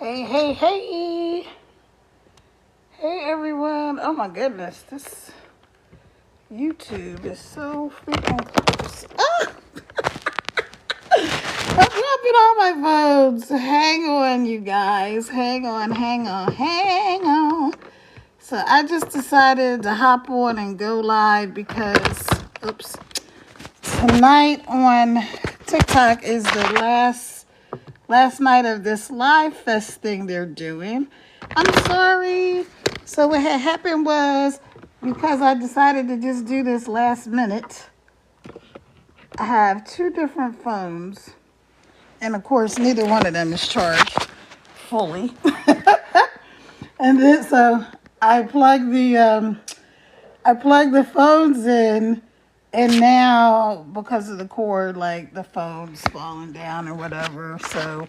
Hey, hey, hey. Hey, everyone. Oh, my goodness. This YouTube is so freaking close. Ah! I'm dropping all my phones. Hang on, you guys. Hang on. So I just decided to hop on and go live because, tonight on TikTok is the last night of this live fest thing they're doing. I'm sorry. So what had happened was, because I decided to just do this last minute, I have two different phones, and of course neither one of them is charged fully. And then so I plugged the phones in, and now because of the cord, like the phone's falling down or whatever. So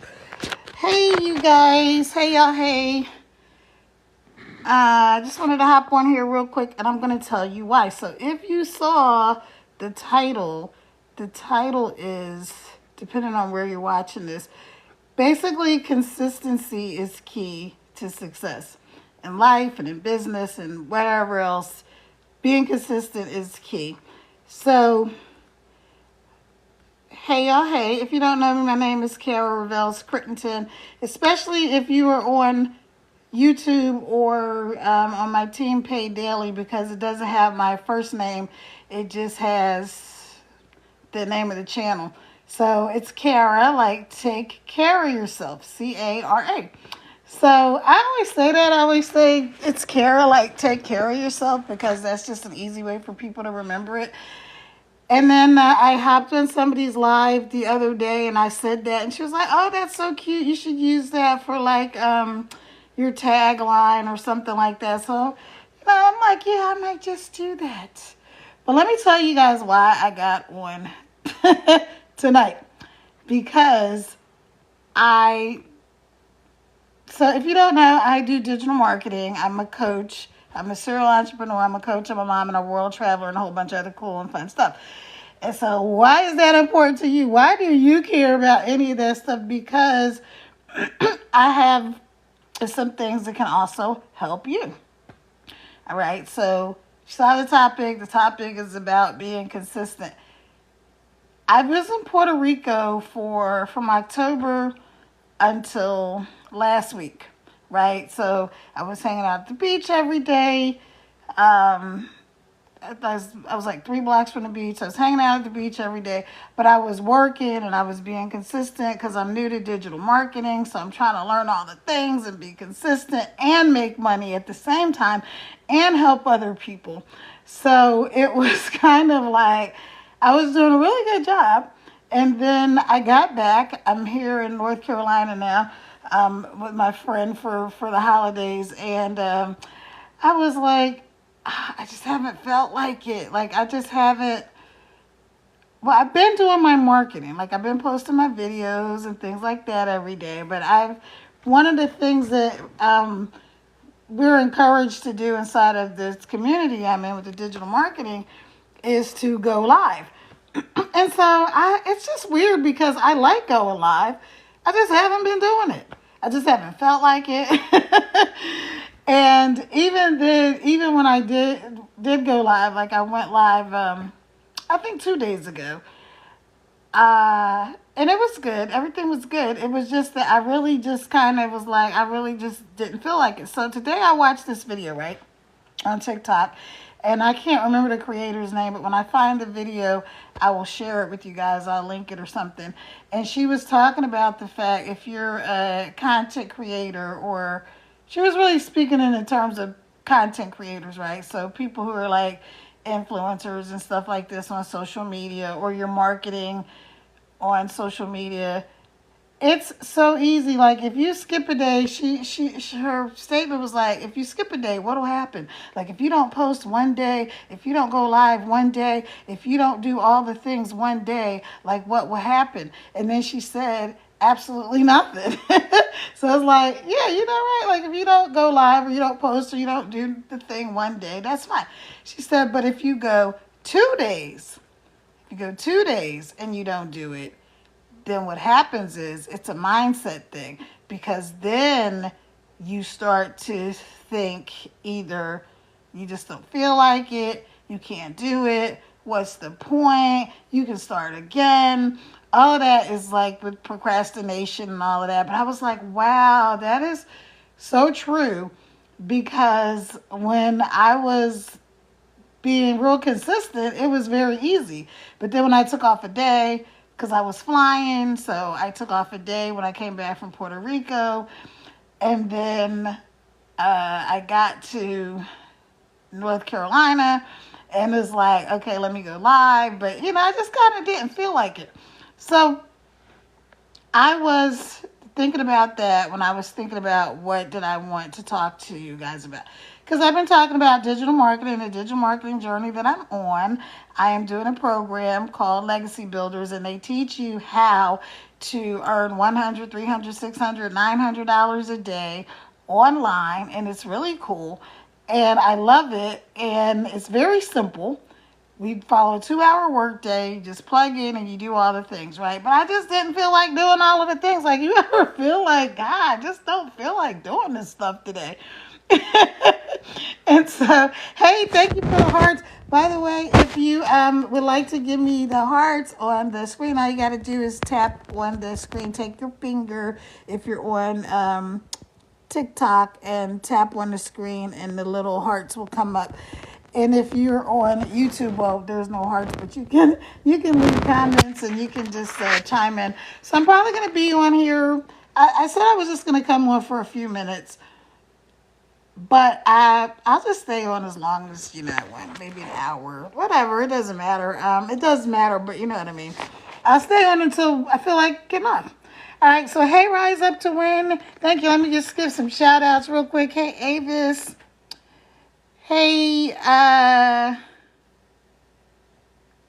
hey, you guys. Hey, y'all. Hey. I just wanted to hop on here real quick, and I'm going to tell you why. So if you saw the title is, depending on where you're watching this, basically consistency is key to success in life and in business and whatever else. Being consistent is key. So, hey y'all, hey. If you don't know me, my name is Kara Reveles Crittenton, especially if you are on YouTube or on my Team Pay Daily, because it doesn't have my first name. It just has the name of the channel. So it's Kara, like take care of yourself, Cara. So I always say that. I always say it's Kara, like take care of yourself, because that's just an easy way for people to remember it. And then I hopped on somebody's live the other day and I said that, and she was like, oh, that's so cute. You should use that for like your tagline or something like that. So, I'm like, yeah, I might just do that. But let me tell you guys why I got on tonight. Because so if you don't know, I do digital marketing. I'm a coach. I'm a serial entrepreneur. I'm a coach. I'm a mom and a world traveler and a whole bunch of other cool and fun stuff. And so why is that important to you? Why do you care about any of that stuff? Because I have some things that can also help you. All right. So you saw the topic. The topic is about being consistent. I was in Puerto Rico from October until last week, right? So I was hanging out at the beach every day. I was like 3 blocks from the beach. I was hanging out at the beach every day, but I was working and I was being consistent because I'm new to digital marketing. So I'm trying to learn all the things and be consistent and make money at the same time and help other people. So it was kind of like I was doing a really good job. And then I got back. I'm here in North Carolina now with my friend for the holidays. And I was like, I just haven't felt like it. Like, I just haven't. Well, I've been doing my marketing. Like, I've been posting my videos and things like that every day. But one of the things that we're encouraged to do inside of this community I'm in with the digital marketing is to go live. And so it's just weird because I like going live. I just haven't been doing it. I just haven't felt like it. And even when I did go live, like I went live, I think 2 days ago. And it was good. Everything was good. It was just that I really just kind of was like, I really just didn't feel like it. So today I watched this video, right, on TikTok. And I can't remember the creator's name, but when I find the video, I will share it with you guys. I'll link it or something. And she was talking about the fact if you're a content creator, or she was really speaking in the terms of content creators, right? So people who are like influencers and stuff like this on social media, or you're marketing on social media. It's so easy. Like if you skip a day, her statement was like, if you skip a day, what'll happen? Like if you don't post one day, if you don't go live one day, if you don't do all the things one day, like what will happen? And then she said, absolutely nothing. So it's like, yeah, you know, right? Like if you don't go live or you don't post or you don't do the thing one day, that's fine. She said, but if you go 2 days, and you don't do it, then what happens is it's a mindset thing. because then you start to think either you just don't feel like it, you can't do it, what's the point, you can start again. All of that is like with procrastination and all of that. But I was like, wow, that is so true, because when I was being real consistent, it was very easy. But then when I took off a day, because I was flying, so I took off a day when I came back from Puerto Rico, and then I got to North Carolina, and it's like, okay, let me go live. But, I just kind of didn't feel like it. So I was thinking about that when I was thinking about what did I want to talk to you guys about. Because I've been talking about digital marketing, the digital marketing journey that I'm on. I am doing a program called Legacy Builders, and they teach you how to earn $100, $300, $600, $900 a day online, and it's really cool. And I love it, and it's very simple. We follow a 2-hour workday. You just plug in and you do all the things, right? But I just didn't feel like doing all of the things. Like, you ever feel like, God, I just don't feel like doing this stuff today. And so, hey, thank you for the hearts. By the way, if you would like to give me the hearts on the screen, all you got to do is tap on the screen. Take your finger if you're on TikTok and tap on the screen, and the little hearts will come up. And if you're on YouTube, well, there's no hearts, but you can leave comments and you can just chime in. So I'm probably going to be on here. I said I was just going to come on for a few minutes, but I'll just stay on as long as, maybe an hour, whatever. It doesn't matter. It does matter, but you know what I mean. I'll stay on until I feel like getting off. All right, so hey, Rise Up to Win. Thank you. Let me just give some shout outs real quick. Hey, Avis. Hey,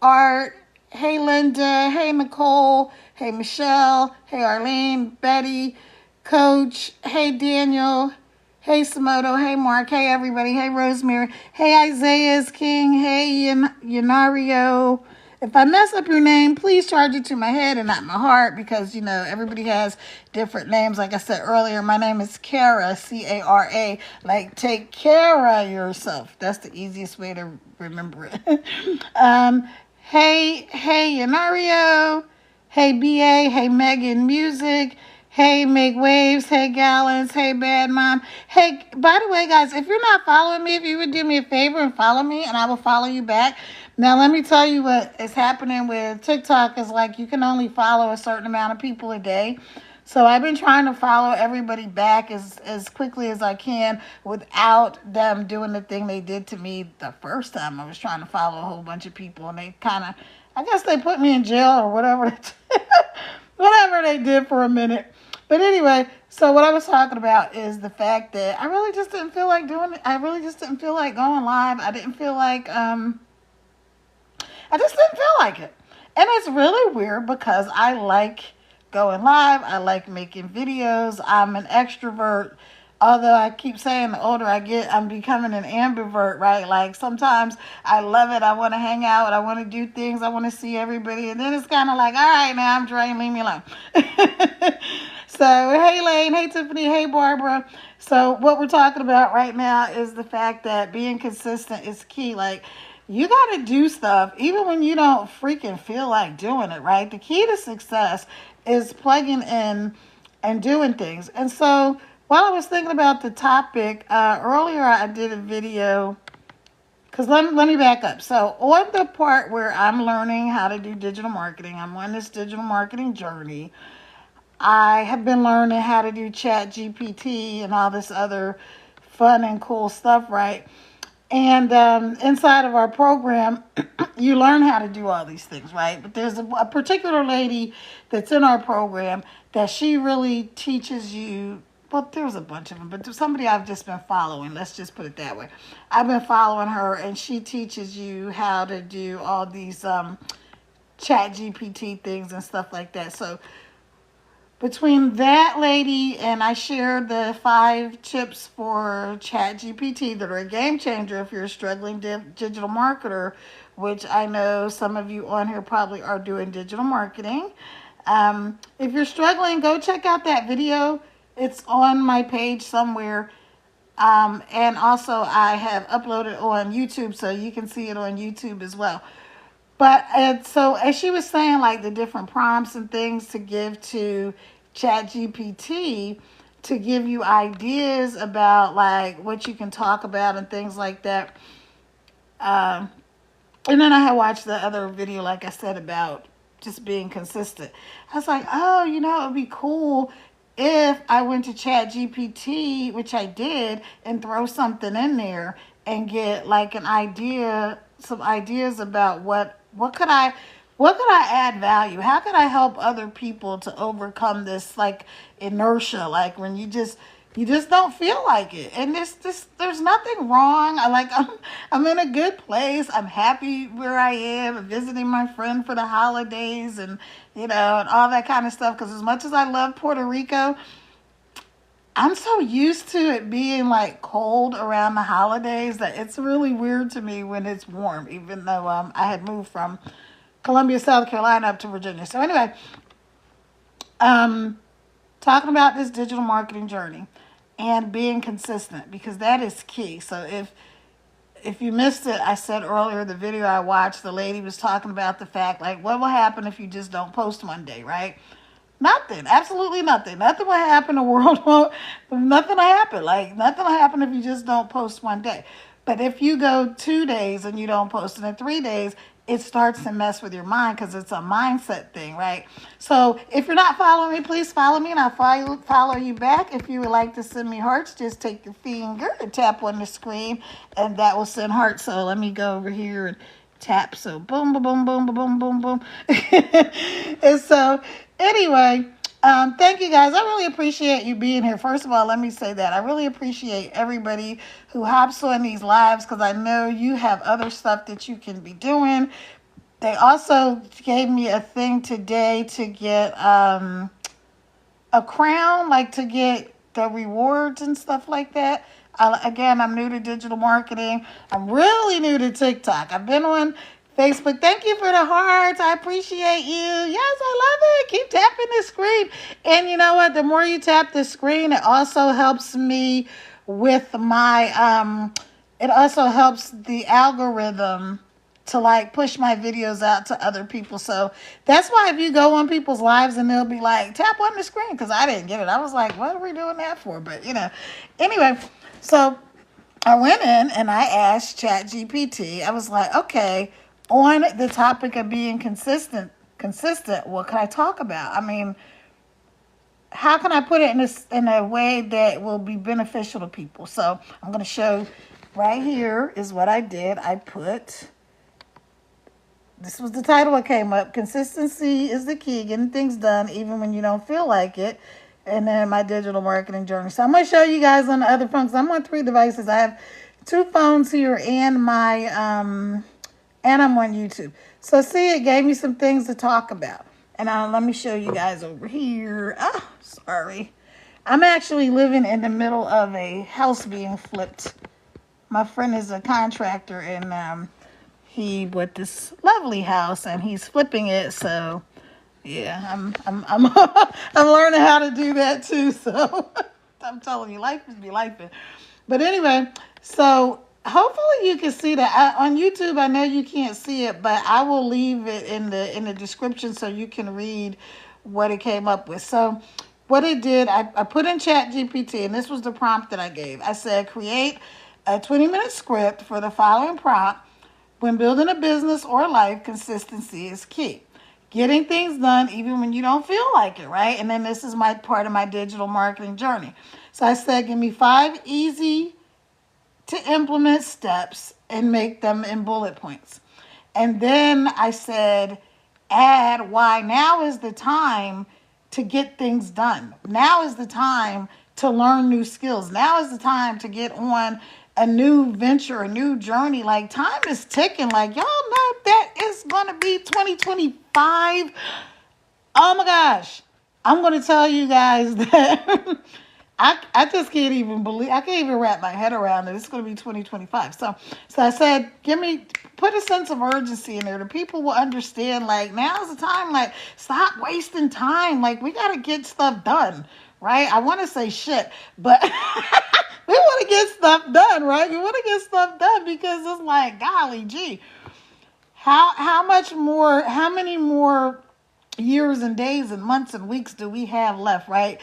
Art. Hey, Linda. Hey, Nicole. Hey, Michelle. Hey, Arlene. Betty. Coach. Hey, Daniel. Hey, Samoto. Hey, Mark. Hey, everybody. Hey, Rosemary. Hey, Isaiah's King. Hey, Yanario. If I mess up your name, please charge it to my head and not my heart, because, everybody has different names. Like I said earlier, my name is Cara, C-A-R-A, like take care of yourself. That's the easiest way to remember it. Hey, Yanario. Hey, B.A. Hey, Megan Music. Hey, Make Waves. Hey, Gallons. Hey, Bad Mom. Hey, by the way, guys, if you're not following me, if you would do me a favor and follow me, and I will follow you back. Now, let me tell you what is happening with TikTok is like you can only follow a certain amount of people a day. So I've been trying to follow everybody back as quickly as I can without them doing the thing they did to me the first time I was trying to follow a whole bunch of people. And they kind of, I guess they put me in jail or whatever, whatever they did for a minute. But anyway, so what I was talking about is the fact that I really just didn't feel like doing it. I really just didn't feel like going live. I didn't feel like, I just didn't feel like it. And it's really weird because I like going live. I like making videos. I'm an extrovert. Although I keep saying the older I get, I'm becoming an ambivert, right? Like sometimes I love it. I want to hang out. I want to do things. I want to see everybody. And then it's kind of like, all right, now I'm drained. Leave me alone. So, hey, Lane. Hey, Tiffany. Hey, Barbara. So what we're talking about right now is the fact that being consistent is key. Like, you got to do stuff even when you don't freaking feel like doing it, right? The key to success is plugging in and doing things. And so while I was thinking about the topic, earlier I did a video, because let me back up. So on the part where I'm learning how to do digital marketing, I'm on this digital marketing journey. I have been learning how to do ChatGPT and all this other fun and cool stuff, right? And inside of our program, you learn how to do all these things, right? But there's a particular lady that's in our program that she really teaches you. Well, there's a bunch of them, but there's somebody I've just been following. Let's just put it that way. I've been following her, and she teaches you how to do all these ChatGPT things and stuff like that. So between that lady and I shared the 5 tips for ChatGPT that are a game changer if you're a struggling digital marketer, which I know some of you on here probably are doing digital marketing. If you're struggling, go check out that video. It's on my page somewhere. And also, I have uploaded on YouTube, so you can see it on YouTube as well. But and so, as she was saying, like the different prompts and things to give to ChatGPT to give you ideas about like what you can talk about and things like that. Um, and then I had watched the other video, like I said, about just being consistent. I was like, oh, it would be cool if I went to Chat GPT, which I did, and throw something in there and get like an idea, some ideas about what could I add value? How could I help other people to overcome this like inertia, like when you just don't feel like it. And there's nothing wrong. I'm in a good place. I'm happy where I am. I'm visiting my friend for the holidays and and all that kind of stuff. Because as much as I love Puerto Rico, I'm so used to it being like cold around the holidays that it's really weird to me when it's warm. Even though I had moved from Columbia, South Carolina up to Virginia. So anyway, um, talking about this digital marketing journey and being consistent because that is key. So if you missed it, I said earlier the video I watched, the lady was talking about the fact like what will happen if you just don't post one day, right? Nothing, absolutely nothing. Nothing will happen. The world won't. Nothing will happen. Like nothing will happen if you just don't post one day. But if you go 2 days and you don't post, and in 3 days, it starts to mess with your mind because it's a mindset thing, right? So if you're not following me, please follow me, and I'll follow you back. If you would like to send me hearts, just take your finger and tap on the screen, and that will send hearts. So let me go over here and tap. So boom, boom, boom, boom, boom, boom, boom. And so anyway, thank you guys. I really appreciate you being here. First of all, let me say that I really appreciate everybody who hops on these lives because I know you have other stuff that you can be doing. They also gave me a thing today to get a crown, like to get the rewards and stuff like that. Again, I'm new to digital marketing. I'm really new to TikTok. I've been on Facebook. Thank you for the hearts. I appreciate you. Yes, I love it. Keep tapping the screen. And you know what? The more you tap the screen, it also helps me with it also helps the algorithm to like push my videos out to other people. So that's why if you go on people's lives and they'll be like, tap on the screen, because I didn't get it. I was like, what are we doing that for? But anyway, so I went in and I asked ChatGPT. I was like, okay, on the topic of being consistent, what can I talk about? I mean, how can I put it in a way that will be beneficial to people? So I'm going to show right here is what I did. This was the title that came up. Consistency is the key. Getting things done even when you don't feel like it. And then my digital marketing journey. So I'm going to show you guys on the other phones. I'm on 3 devices. I have 2 phones here and and I'm on YouTube. So see, it gave me some things to talk about. And let me show you guys over here. Oh, sorry. I'm actually living in the middle of a house being flipped. My friend is a contractor and he bought this lovely house and he's flipping it. So yeah, I'm I'm learning how to do that too. So I'm telling you, life is be life. But anyway, so hopefully you can see that on YouTube. I know you can't see it, but I will leave it in the description so you can read what it came up with. So what it did, I put in Chat GPT, and this was the prompt that I gave. I said, create a 20-minute script for the following prompt. When building a business or life, consistency is key. Getting things done even when you don't feel like it, right? And then this is my part of my digital marketing journey. So I said, give me 5 easy to implement steps and make them in bullet points. And then I said, add why now is the time to get things done. Now is the time to learn new skills. Now is the time to get on a new venture, a new journey. Like time is ticking. Like y'all know that it's going to be 2025. Oh my gosh. I'm going to tell you guys that I just can't even believe, I can't even wrap my head around it. It's going to be 2025. So I said, put a sense of urgency in there. The people will understand, like, now's the time, like, stop wasting time. Like, we got to get stuff done, right? I want to say shit, but we want to get stuff done, right? We want to get stuff done because it's like, golly gee, how many more years and days and months and weeks do we have left, right?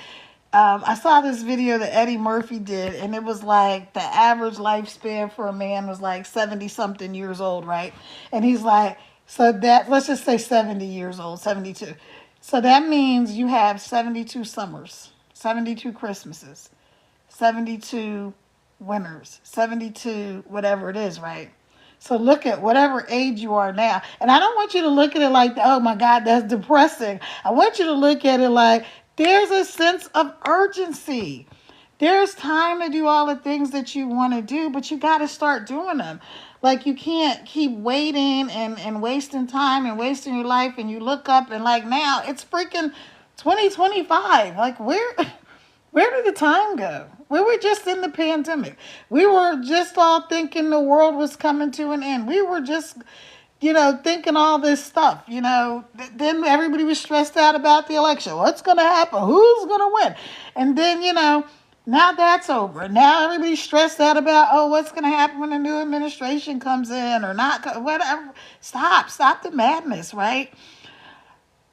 I saw this video that Eddie Murphy did, and it was like the average lifespan for a man was like 70 something years old, right? And he's like, so that, let's just say 70 years old, 72. So that means you have 72 summers, 72 Christmases, 72 winters, 72 whatever it is, right? So look at whatever age you are now. And I don't want you to look at it like, oh my God, that's depressing. I want you to look at it like there's a sense of urgency. There's time to do all the things that you want to do, but you got to start doing them. Like you can't keep waiting and wasting time and wasting your life. And you look up and like now it's freaking 2025. Like where did the time go? We were just in the pandemic. We were just all thinking the world was coming to an end. We were just, thinking all this stuff. Then everybody was stressed out about the election. What's going to happen? Who's going to win? And then, now that's over. Now everybody's stressed out about, oh, what's going to happen when the new administration comes in or not, whatever. Stop the madness, right?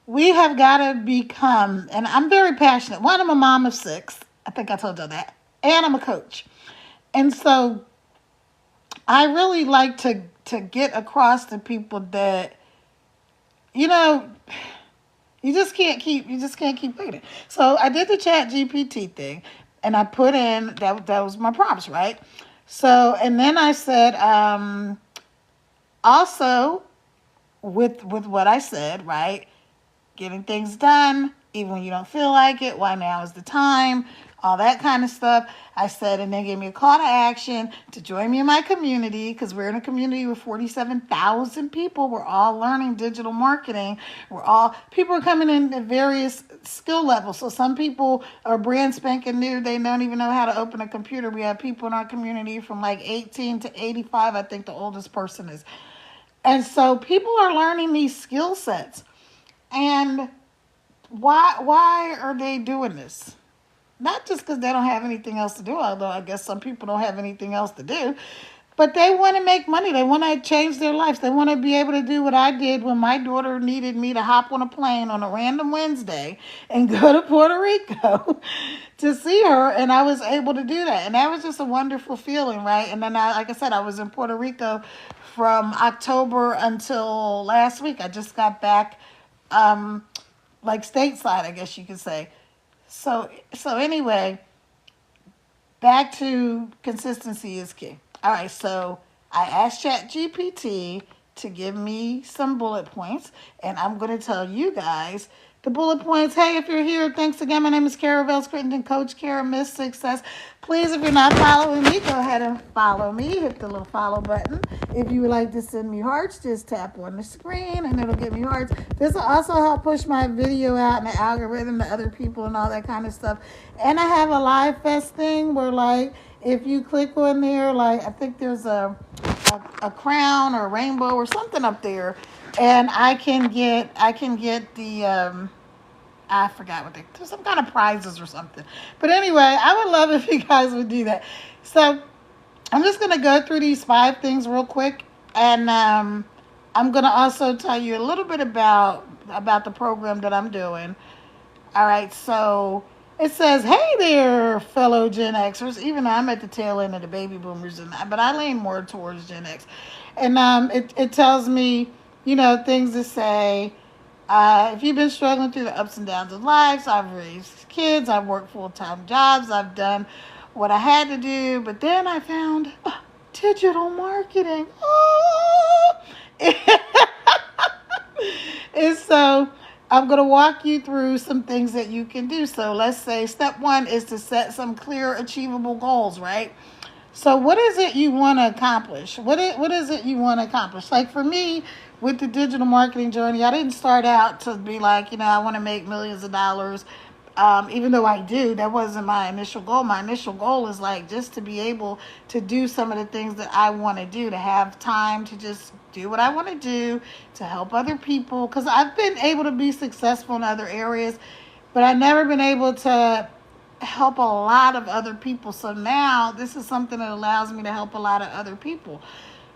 We have got to become, and I'm very passionate. One, I'm a mom of 6. I think I told you that. And I'm a coach. And so I really like to get across to people that, you just can't keep waiting. So I did the Chat GPT thing, and I put in, that was my prompts, right? So, and then I said, also, with what I said, right? Getting things done, even when you don't feel like it, why now is the time, all that kind of stuff. I said, and then gave me a call to action to join me in my community, because we're in a community with 47,000 people. We're all learning digital marketing. People are coming in at various skill levels. So some people are brand spanking new. They don't even know how to open a computer. We have people in our community from like 18 to 85, I think the oldest person is. And so people are learning these skill sets. And why are they doing this? Not just because they don't have anything else to do, although I guess some people don't have anything else to do, but they want to make money. They want to change their lives. They want to be able to do what I did when my daughter needed me to hop on a plane on a random Wednesday and go to Puerto Rico to see her, and I was able to do that. And that was just a wonderful feeling, right? And then, like I said, I was in Puerto Rico from October until last week. I just got back like stateside, I guess you could say. So anyway, back to consistency is key. All right, so I asked ChatGPT to give me some bullet points, and I'm going to tell you guys the bullet points. Hey, if you're here, thanks again. My name is Kara Vels Crittenden, Coach Kara, Miss Success. Please, if you're not following me, go ahead and follow me. Hit the little follow button. If you would like to send me hearts, just tap on the screen, and it'll give me hearts. This will also help push my video out in the algorithm to other people and all that kind of stuff. And I have a Live Fest thing where, like, if you click on there, like, I think there's a crown or a rainbow or something up there, and I can get the I forgot what there's some kind of prizes or something. But anyway, I would love if you guys would do that. So I'm just gonna go through these 5 things real quick, and I'm gonna also tell you a little bit about the program that I'm doing. All right, so it says, hey there, fellow Gen Xers, even though I'm at the tail end of the baby boomers, but I lean more towards Gen X. And it tells me, things to say. If you've been struggling through the ups and downs of life, so I've raised kids, I've worked full-time jobs, I've done what I had to do, but then I found digital marketing. Oh! And so I'm going to walk you through some things that you can do. So let's say step 1 is to set some clear, achievable goals, right? So what is it you want to accomplish? What is it you want to accomplish? Like for me, with the digital marketing journey, I didn't start out to be like, I want to make millions of dollars. Even though I do, that wasn't my initial goal. My initial goal is like just to be able to do some of the things that I want to do, to have time to just do what I want to do, to help other people. Because I've been able to be successful in other areas, but I've never been able to help a lot of other people. So now this is something that allows me to help a lot of other people.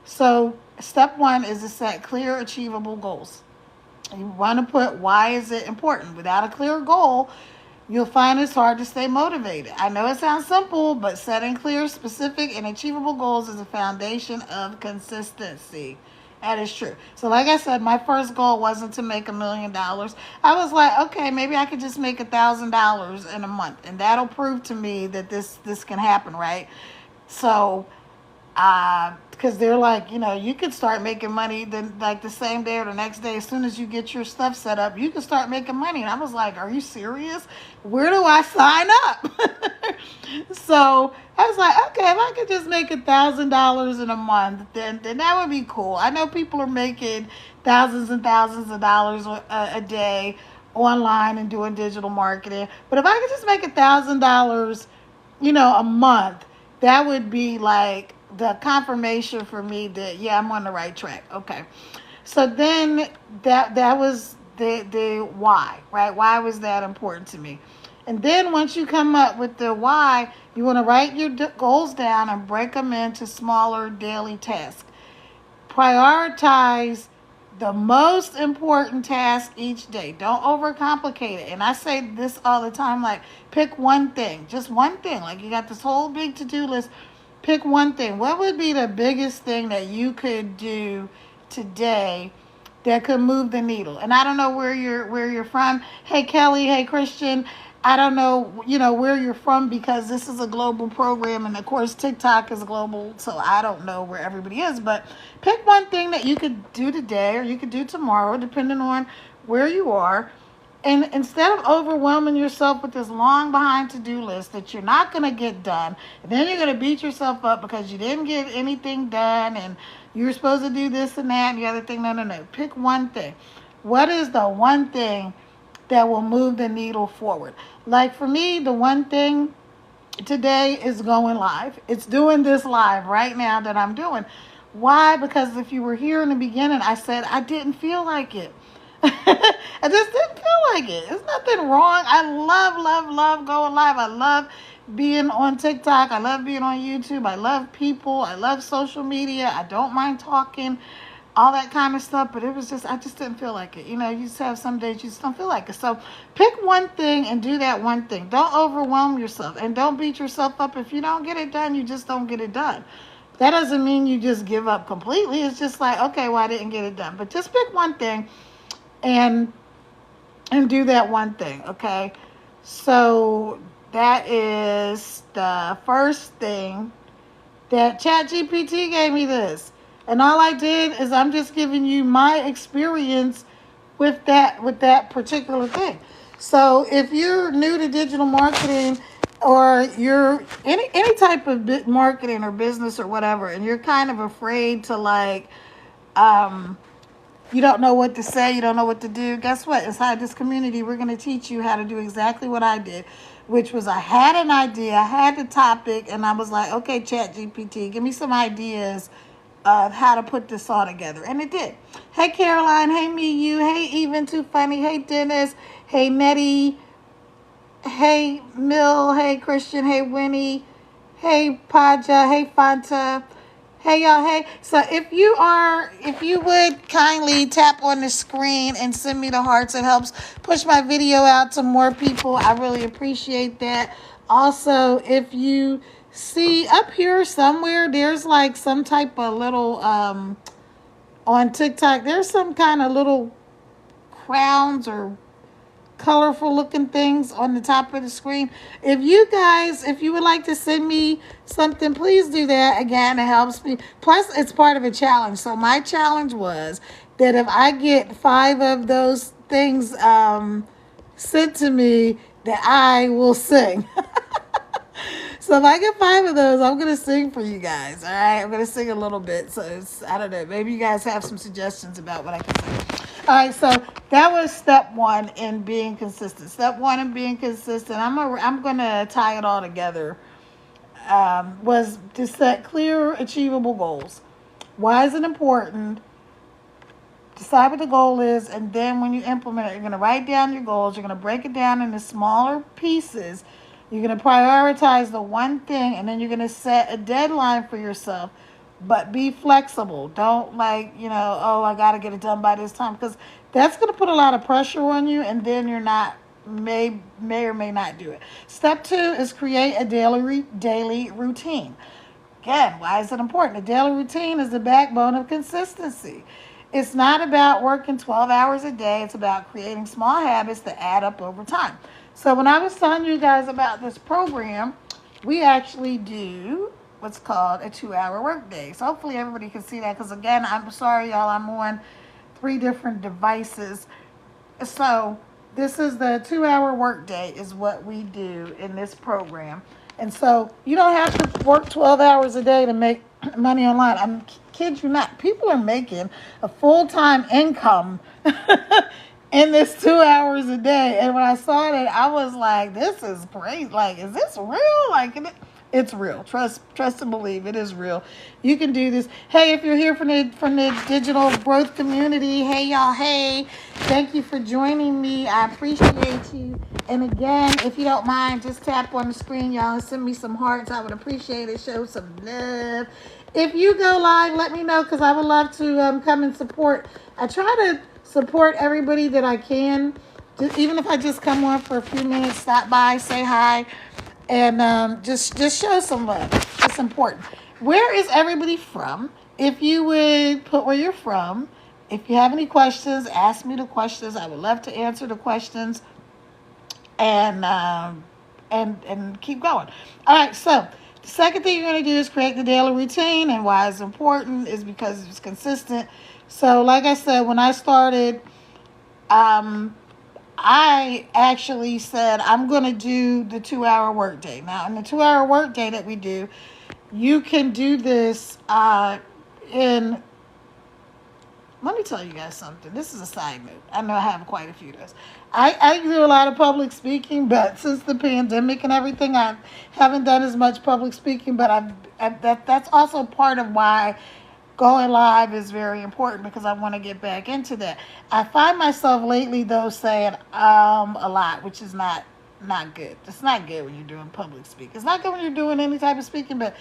So step one is to set clear, achievable goals. You want to put why is it important. Without a clear goal, you'll find it's hard to stay motivated. I know it sounds simple, but setting clear, specific, and achievable goals is a foundation of consistency. That is true. So, like I said, my first goal wasn't to make $1 million. I was like, okay, maybe I could just make $1,000 in a month, and that'll prove to me that this can happen, right? So because they're like, you could start making money then like the same day or the next day. As soon as you get your stuff set up, you can start making money. And I was like, are you serious? Where do I sign up? So I was like, okay, if I could just make $1,000 in a month, then that would be cool. I know people are making thousands and thousands of dollars a day online and doing digital marketing, but if I could just make $1,000 a month, that would be like the confirmation for me that, yeah, I'm on the right track. Okay. So then that was the why, right? Why was that important to me? And then once you come up with the why, you want to write your goals down and break them into smaller daily tasks. Prioritize the most important task each day. Don't overcomplicate it. And I say this all the time, like, pick one thing, just one thing. Like, you got this whole big to-do list. Pick one thing. What would be the biggest thing that you could do today that could move the needle? And I don't know where you're from. Hey, Kelly. Hey, Christian. I don't know, where you're from, because this is a global program, and of course TikTok is global, so I don't know where everybody is. But pick one thing that you could do today or you could do tomorrow, depending on where you are. And instead of overwhelming yourself with this long behind to-do list that you're not going to get done, and then you're going to beat yourself up because you didn't get anything done and you were supposed to do this and that and the other thing. No. Pick one thing. What is the one thing that will move the needle forward? Like for me, the one thing today is going live. It's doing this live right now that I'm doing. Why? Because if you were here in the beginning, I said I didn't feel like it. I just didn't feel like it. There's nothing wrong. I love going live. I love being on TikTok. I love being on YouTube. I love people. I love social media. I don't mind talking, all that kind of stuff. But it was just, I just didn't feel like it. You just have some days you just don't feel like it. So pick one thing and do that one thing. Don't overwhelm yourself, and don't beat yourself up. If you don't get it done, you just don't get it done. That doesn't mean you just give up completely. It's just like, okay, well, I didn't get it done. But just pick one thing and do that one thing, okay? So that is the first thing that ChatGPT gave me this. And all I did is I'm just giving you my experience with that particular thing. So if you're new to digital marketing, or you're any type of marketing or business or whatever, and you're kind of afraid to you don't know what to say, you don't know what to do, guess what? Inside this community, we're going to teach you how to do exactly what I did, which was I had an idea, I had the topic, and I was like, okay, ChatGPT, give me some ideas of how to put this all together. And it did. Hey, Caroline. Hey, me, you. Hey, Even Too Funny. Hey, Dennis. Hey, Nettie. Hey, Mill. Hey, Christian. Hey, Winnie. Hey, Paja. Hey, Fanta. Hey y'all, hey. So if you would kindly tap on the screen and send me the hearts, it helps push my video out to more people. I really appreciate that. Also, if you see up here somewhere, there's like some type of little, on TikTok, there's some kind of little crowns or colorful looking things on the top of the screen. If you would like to send me something, please do that. Again, it helps me. Plus, it's part of a challenge. So my challenge was that if I get 5 of those things sent to me, that I will sing. So if I get 5 of those, I'm going to sing for you guys. All right. I'm going to sing a little bit. So I don't know. Maybe you guys have some suggestions about what I can sing. All right. So that was step 1 in being consistent. Step 1 in being consistent. I'm going to tie it all together. Was to set clear, achievable goals. Why is it important? Decide what the goal is. And then when you implement it, you're going to write down your goals. You're going to break it down into smaller pieces. You're going to prioritize the one thing, and then you're going to set a deadline for yourself. But be flexible. Don't oh, I got to get it done by this time, because that's going to put a lot of pressure on you, and then you're not may or may not do it. Step 2 is create a daily routine. Again, why is it important? A daily routine is the backbone of consistency. It's not about working 12 hours a day. It's about creating small habits that add up over time. So when I was telling you guys about this program, we actually do what's called a 2-hour workday. So hopefully everybody can see that, because again, I'm sorry, y'all, I'm on 3 different devices. So this is the 2-hour workday is what we do in this program. And so you don't have to work 12 hours a day to make money online. I'm kid you not. People are making a full-time income in this 2 hours a day. And when I saw that, I was like, this is great. Like, is this real? Like, it's real. Trust and believe. It is real. You can do this. Hey, if you're here from the digital growth community, hey y'all, hey. Thank you for joining me. I appreciate you. And again, if you don't mind, just tap on the screen, y'all, and send me some hearts. I would appreciate it. Show some love. If you go live, let me know, because I would love to come and support. I try to support everybody that I can. Even if I just come on for a few minutes, stop by, say hi. And just show some love. It's important. Where is everybody from? If you would put where you're from. If you have any questions, ask me the questions. I would love to answer the questions. And keep going. All right, so the second thing you're going to do is create the daily routine. And why it's important is because it's consistent. So like I said, when I started, I actually said, I'm going to do the 2-hour workday. Now, in the 2-hour workday that we do, you can do this let me tell you guys something. This is a side note. I know I have quite a few of those. I do a lot of public speaking, but since the pandemic and everything, I haven't done as much public speaking, but that's also part of why going live is very important, because I want to get back into that. I find myself lately, though, saying a lot, which is not good. It's not good when you're doing public speaking. It's not good when you're doing any type of speaking, but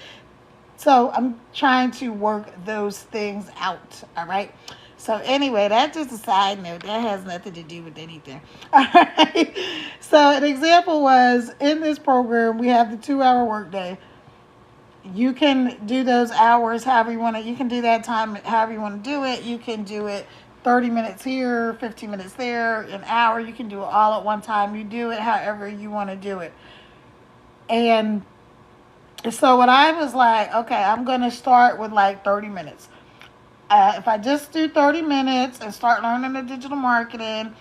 so I'm trying to work those things out, all right? So anyway, that's just a side note. That has nothing to do with anything. All right. So an example was, in this program, we have the 2-hour workday. You can do those hours however you want to. You can do that time however you want to do it. You can do it 30 minutes here, 15 minutes there, an hour. You can do it all at one time. You do it however you want to do it. And so when I was like, okay, I'm going to start with like 30 minutes. If I just do 30 minutes and start learning the digital marketing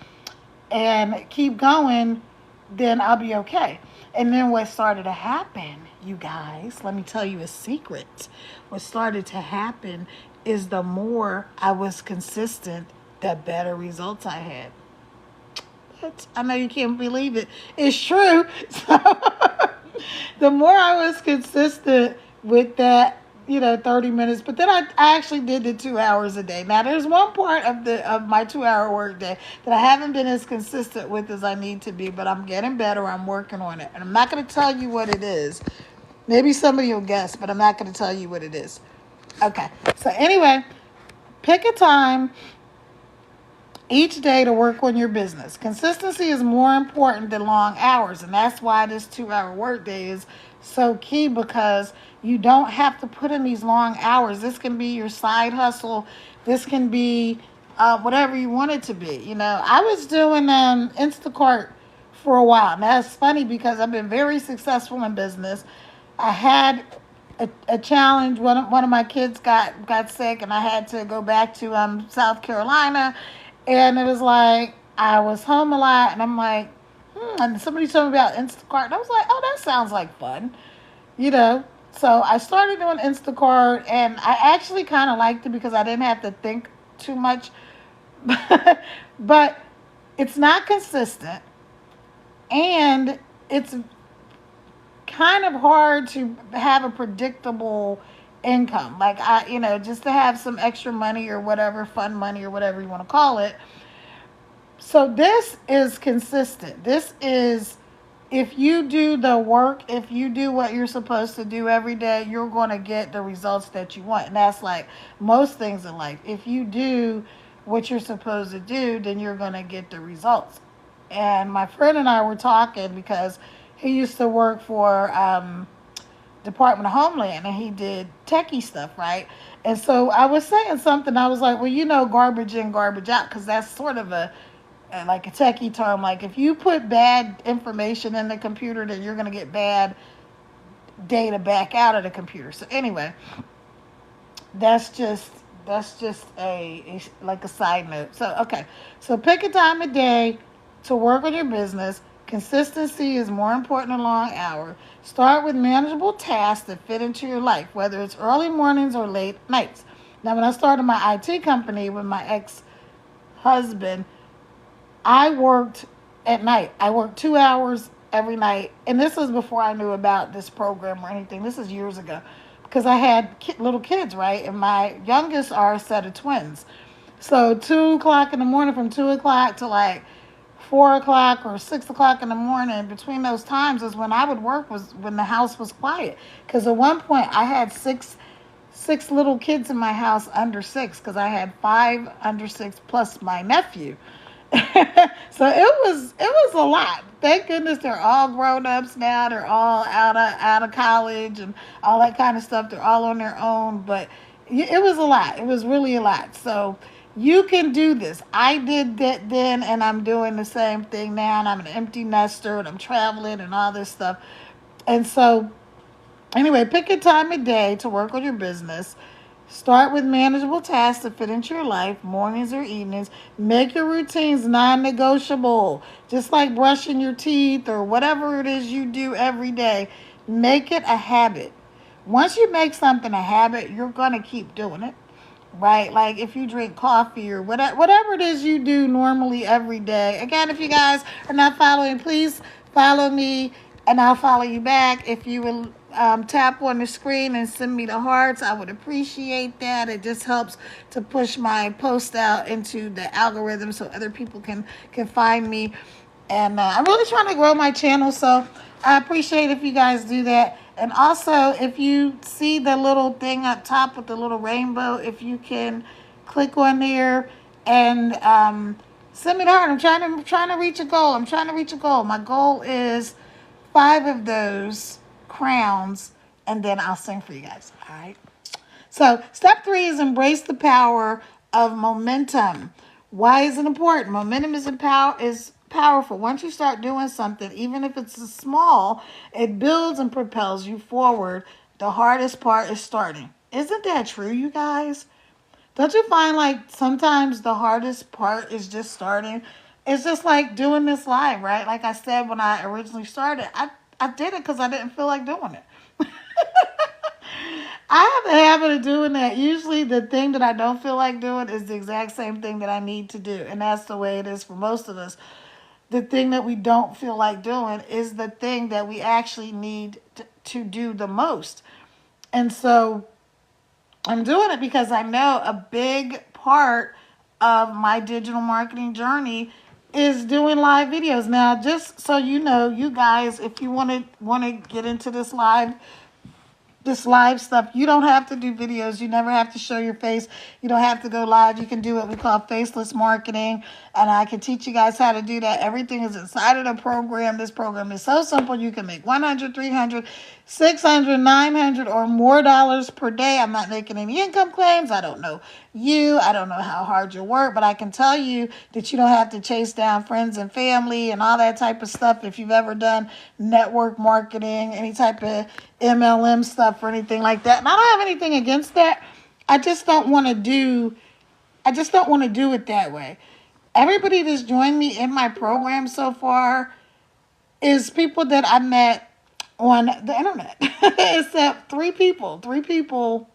and keep going, then I'll be okay. And then what started to happen, you guys, let me tell you a secret. What started to happen is the more I was consistent, the better results I had. But I know you can't believe it. It's true. So the more I was consistent with that, 30 minutes, but then I actually did the 2 hours a day. Now there's one part of my 2-hour work day that I haven't been as consistent with as I need to be, but I'm getting better. I'm working on it. And I'm not going to tell you what it is. Maybe somebody will guess, but I'm not going to tell you what it is. Okay. So anyway, pick a time each day to work on your business. Consistency is more important than long hours, and that's why this 2-hour workday is so key, because you don't have to put in these long hours. This can be your side hustle. This can be whatever you want it to be. I was doing Instacart for a while. Now, it's funny because I've been very successful in business. I had a challenge. One of my kids got sick, and I had to go back to South Carolina. And it was like, I was home a lot, and I'm like, and somebody told me about Instacart, and I was like, oh, that sounds like fun, So I started doing Instacart, and I actually kind of liked it because I didn't have to think too much. But it's not consistent, and it's kind of hard to have a predictable income. Like, just to have some extra money or whatever, fun money or whatever you want to call it. So this is consistent. This is if you do the work, if you do what you're supposed to do every day, you're going to get the results that you want. And that's like most things in life. If you do what you're supposed to do, then you're going to get the results. And my friend and I were talking because he used to work for Department of Homeland and he did techie stuff, right? And so I was saying something. I was like, well, garbage in, garbage out, because that's sort of like a techie term. Like if you put bad information in the computer, then you're going to get bad data back out of the computer. So anyway, that's just a like a side note. So okay, so pick a time of day to work on your business. Consistency is more important than long hours. Start with manageable tasks that fit into your life, whether it's early mornings or late nights. Now, when I started my IT company with my ex-husband, I worked at night. I worked 2 hours every night. And this was before I knew about this program or anything. This is years ago. Because I had little kids, right? And my youngest are a set of twins. So 2 o'clock in the morning, from 2 o'clock to like 4 o'clock or 6 o'clock in the morning, between those times is when I would work, was when the house was quiet. Because at one point I had six little kids in my house under 6, because I had 5 under 6 plus my nephew. So it was a lot. Thank goodness they're all grown ups now. They're all out of college and all that kind of stuff. They're all on their own, but it was a lot. It was really a lot. So you can do this. I did that then, and I'm doing the same thing now. And I'm an empty nester, and I'm traveling and all this stuff. And so anyway, pick a time of day to work on your business. Start with manageable tasks to fit into your life, mornings or evenings. Make your routines non-negotiable, just like brushing your teeth or whatever it is you do every day. Make it a habit. Once you make something a habit, you're going to keep doing it, right? Like if you drink coffee or whatever it is you do normally every day. Again, if you guys are not following, please follow me and I'll follow you back. If you will tap on the screen and send me the hearts, I would appreciate that. It just helps to push my post out into the algorithm so other people can find me. And I'm really trying to grow my channel, so I appreciate if you guys do that. And also, if you see the little thing up top with the little rainbow, if you can click on there and send me the heart. I'm trying to reach a goal. My goal is 5 of those crowns, and then I'll sing for you guys. All right. So step 3 is embrace the power of momentum. Why is it important? Momentum is powerful. Once you start doing something, even if it's small, it builds and propels you forward. The hardest part is starting. Isn't that true, you guys? Don't you find like sometimes the hardest part is just starting? It's just like doing this live, right? Like I said when I originally started, I did it because I didn't feel like doing it. I have a habit of doing that. Usually the thing that I don't feel like doing is the exact same thing that I need to do. And that's the way it is for most of us. The thing that we don't feel like doing is the thing that we actually need to do the most. And so I'm doing it because I know a big part of my digital marketing journey is doing live videos. Now, just so you know, you guys, if you want to get into this live stuff, you don't have to do videos. You never have to show your face. You don't have to go live. You can do what we call faceless marketing, and I can teach you guys how to do that. Everything is inside of the program. This program is so simple. You can make 100, 300, 600, 900 or more dollars per day. I'm not making any income claims. I don't know you. I don't know how hard you work, but I can tell you that you don't have to chase down friends and family and all that type of stuff. If you've ever done network marketing, any type of MLM stuff or anything like that. And I don't have anything against that. I just don't want to do it that way. Everybody that's joined me in my program so far is people that I met on the internet. Except 3 people. 3 people.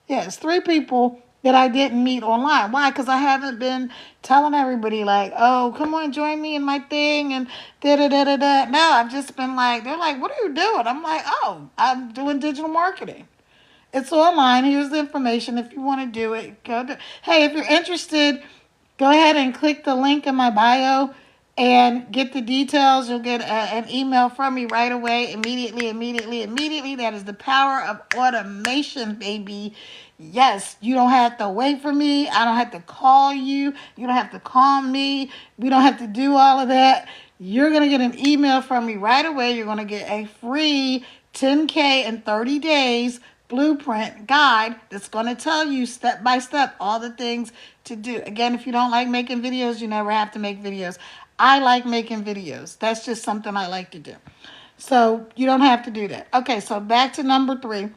Yes, 3 people that I didn't meet online. Why? Because I haven't been telling everybody like, oh, come on, join me in my thing and da-da-da-da-da. No, I've just been like, they're like, what are you doing? I'm like, oh, I'm doing digital marketing. It's online. Here's the information. If you want to do it, go do. Hey, if you're interested, go ahead and click the link in my bio and get the details. You'll get an email from me right away, immediately, immediately, immediately. That is the power of automation, baby. Yes, you don't have to wait for me. I don't have to call you. You don't have to call me. We don't have to do all of that. You're going to get an email from me right away. You're going to get a free 10K in 30 days blueprint guide that's going to tell you step by step all the things to do. Again, if you don't like making videos, you never have to make videos. I like making videos. That's just something I like to do. So you don't have to do that. Okay, so back to number 3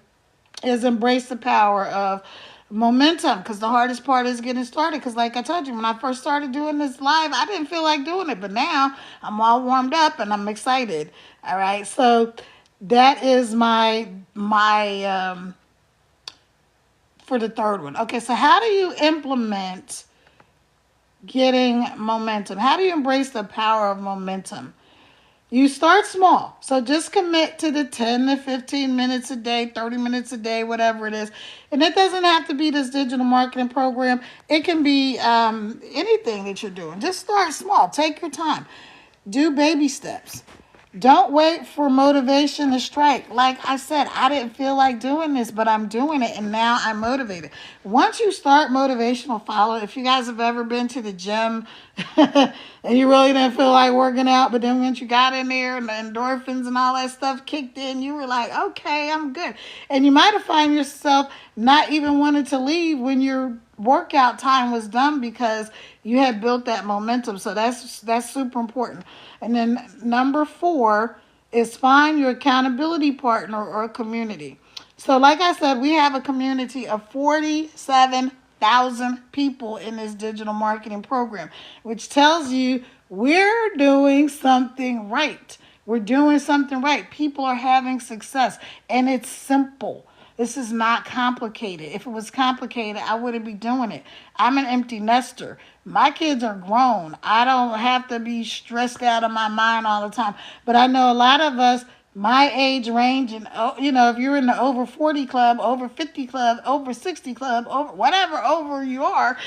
is embrace the power of momentum, because the hardest part is getting started. Because like I told you, when I first started doing this live, I didn't feel like doing it, but now I'm all warmed up and I'm excited. All right, so that is my for the third one. Okay, so how do you implement getting momentum? How do you embrace the power of momentum? You start small. So just commit to the 10 to 15 minutes a day, 30 minutes a day, whatever it is. And it doesn't have to be this digital marketing program. It can be anything that you're doing. Just start small. Take your time. Do baby steps. Don't wait for motivation to strike. Like I said, I didn't feel like doing this, but I'm doing it, and now I'm motivated. Once you start, motivation will follow. If you guys have ever been to the gym and you really didn't feel like working out, but then once you got in there and the endorphins and all that stuff kicked in, you were like, okay, I'm good. And you might have found yourself not even wanting to leave when your workout time was done because you had built that momentum. So that's super important. And then number 4 is find your accountability partner or community. So like I said, we have a community of 47,000 people in this digital marketing program, which tells you we're doing something right. We're doing something right. People are having success, and it's simple. This is not complicated. If it was complicated, I wouldn't be doing it. I'm an empty nester. My kids are grown. I don't have to be stressed out of my mind all the time. But I know a lot of us, my age range, and if you're in the over 40 club, over 50 club, over 60 club, over whatever over you are,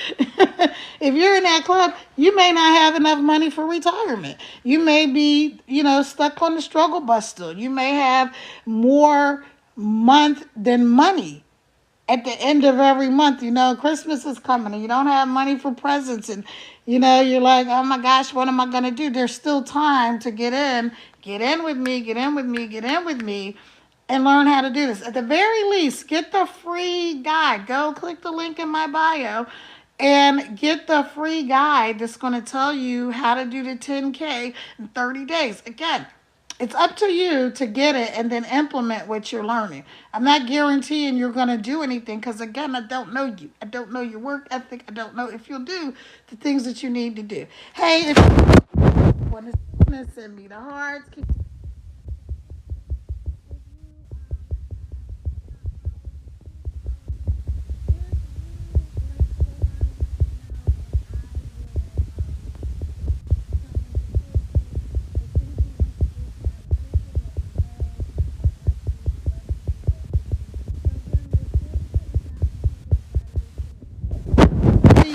if you're in that club, you may not have enough money for retirement. You may be, stuck on the struggle bus still. You may have more month than money at the end of every month. Christmas is coming and you don't have money for presents, and you're like, oh my gosh, what am I going to do? There's still time to get in with me, and learn how to do this. At the very least, get the free guide. Go click the link in my bio and get the free guide that's going to tell you how to do the 10K in 30 days. Again, it's up to you to get it and then implement what you're learning. I'm not guaranteeing you're going to do anything because, again, I don't know you. I don't know your work ethic. I don't know if you'll do the things that you need to do. Hey, if you want to send me the hearts, keep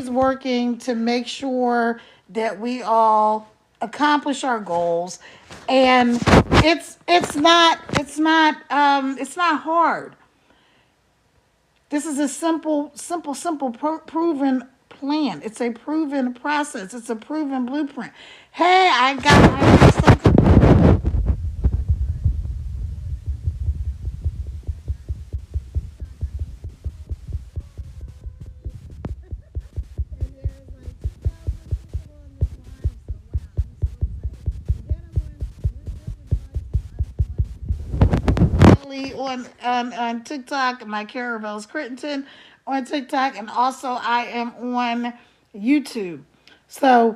working to make sure that we all accomplish our goals, and it's not hard. This is a simple proven plan. It's a proven process. It's a proven blueprint. Hey, I something. On TikTok, my Caravel's Crittenton on TikTok, and also I am on YouTube. So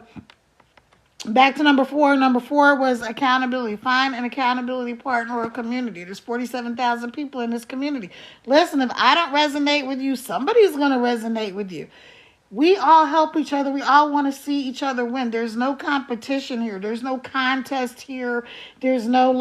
back to number 4. Number 4 was accountability. Find an accountability partner or community. There's 47,000 people in this community. Listen, if I don't resonate with you, somebody's going to resonate with you. We all help each other. We all want to see each other win. There's no competition here. There's no contest here. There's no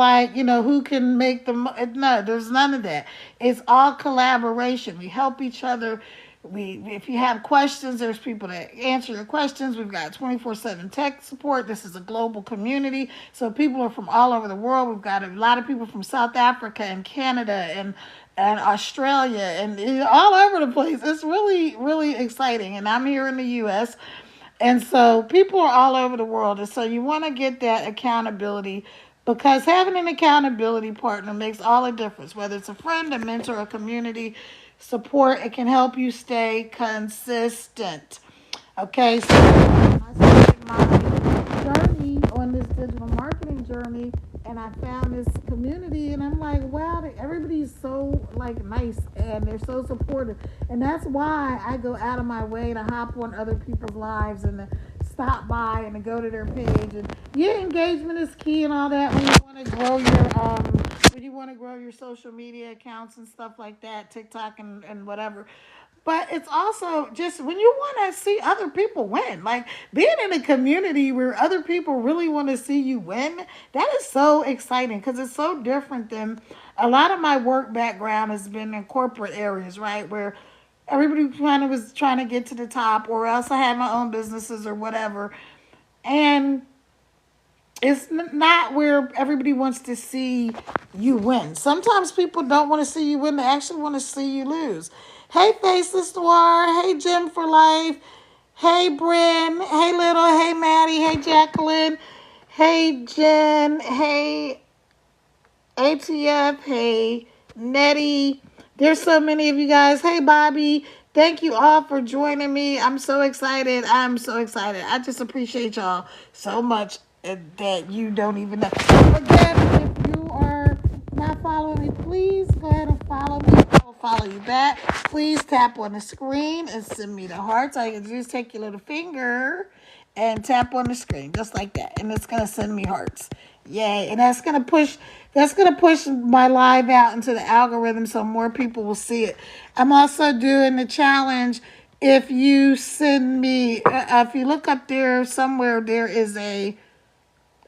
who can make the no, there's none of that. It's all collaboration. We help each other If you have questions, there's people that answer your questions. We've got 24/7 tech support. This is a global community, so people are from all over the world. We've got a lot of people from South Africa and Canada and Australia and all over the place. It's really, really exciting. And I'm here in the U.S. And so people are all over the world. And so you want to get that accountability, because having an accountability partner makes all the difference. Whether it's a friend, a mentor, a community support, it can help you stay consistent. Okay, so I started my journey on this digital marketing journey, and I found this community, and I'm like, wow, everybody's so like nice and they're so supportive, and that's why I go out of my way to hop on other people's lives and to stop by and to go to their page. And yeah, engagement is key and all that when you want to grow your social media accounts and stuff like that, TikTok and whatever. But it's also just when you want to see other people win, like being in a community where other people really want to see you win, that is so exciting because it's so different than a lot of my work background has been in corporate areas, right? Where everybody kind of was trying to get to the top, or else I had my own businesses or whatever. And it's not where everybody wants to see you win. Sometimes people don't want to see you win. They actually want to see you lose. Hey, Faceless Noir. Hey, Jim for Life. Hey, Bryn. Hey, Little. Hey, Maddie. Hey, Jacqueline. Hey, Jen. Hey, ATF. Hey, Nettie. There's so many of you guys. Hey, Bobby. Thank you all for joining me. I'm so excited. I'm so excited. I just appreciate y'all so much that you don't even know. Again, if you are not following me, please go ahead and follow me. I will follow you back. Please tap on the screen and send me the hearts. All you can do is take your little finger and tap on the screen just like that, and it's gonna send me hearts. Yay. And that's gonna push my live out into the algorithm so more people will see it. I'm also doing the challenge. If you send me if you look up there somewhere, there is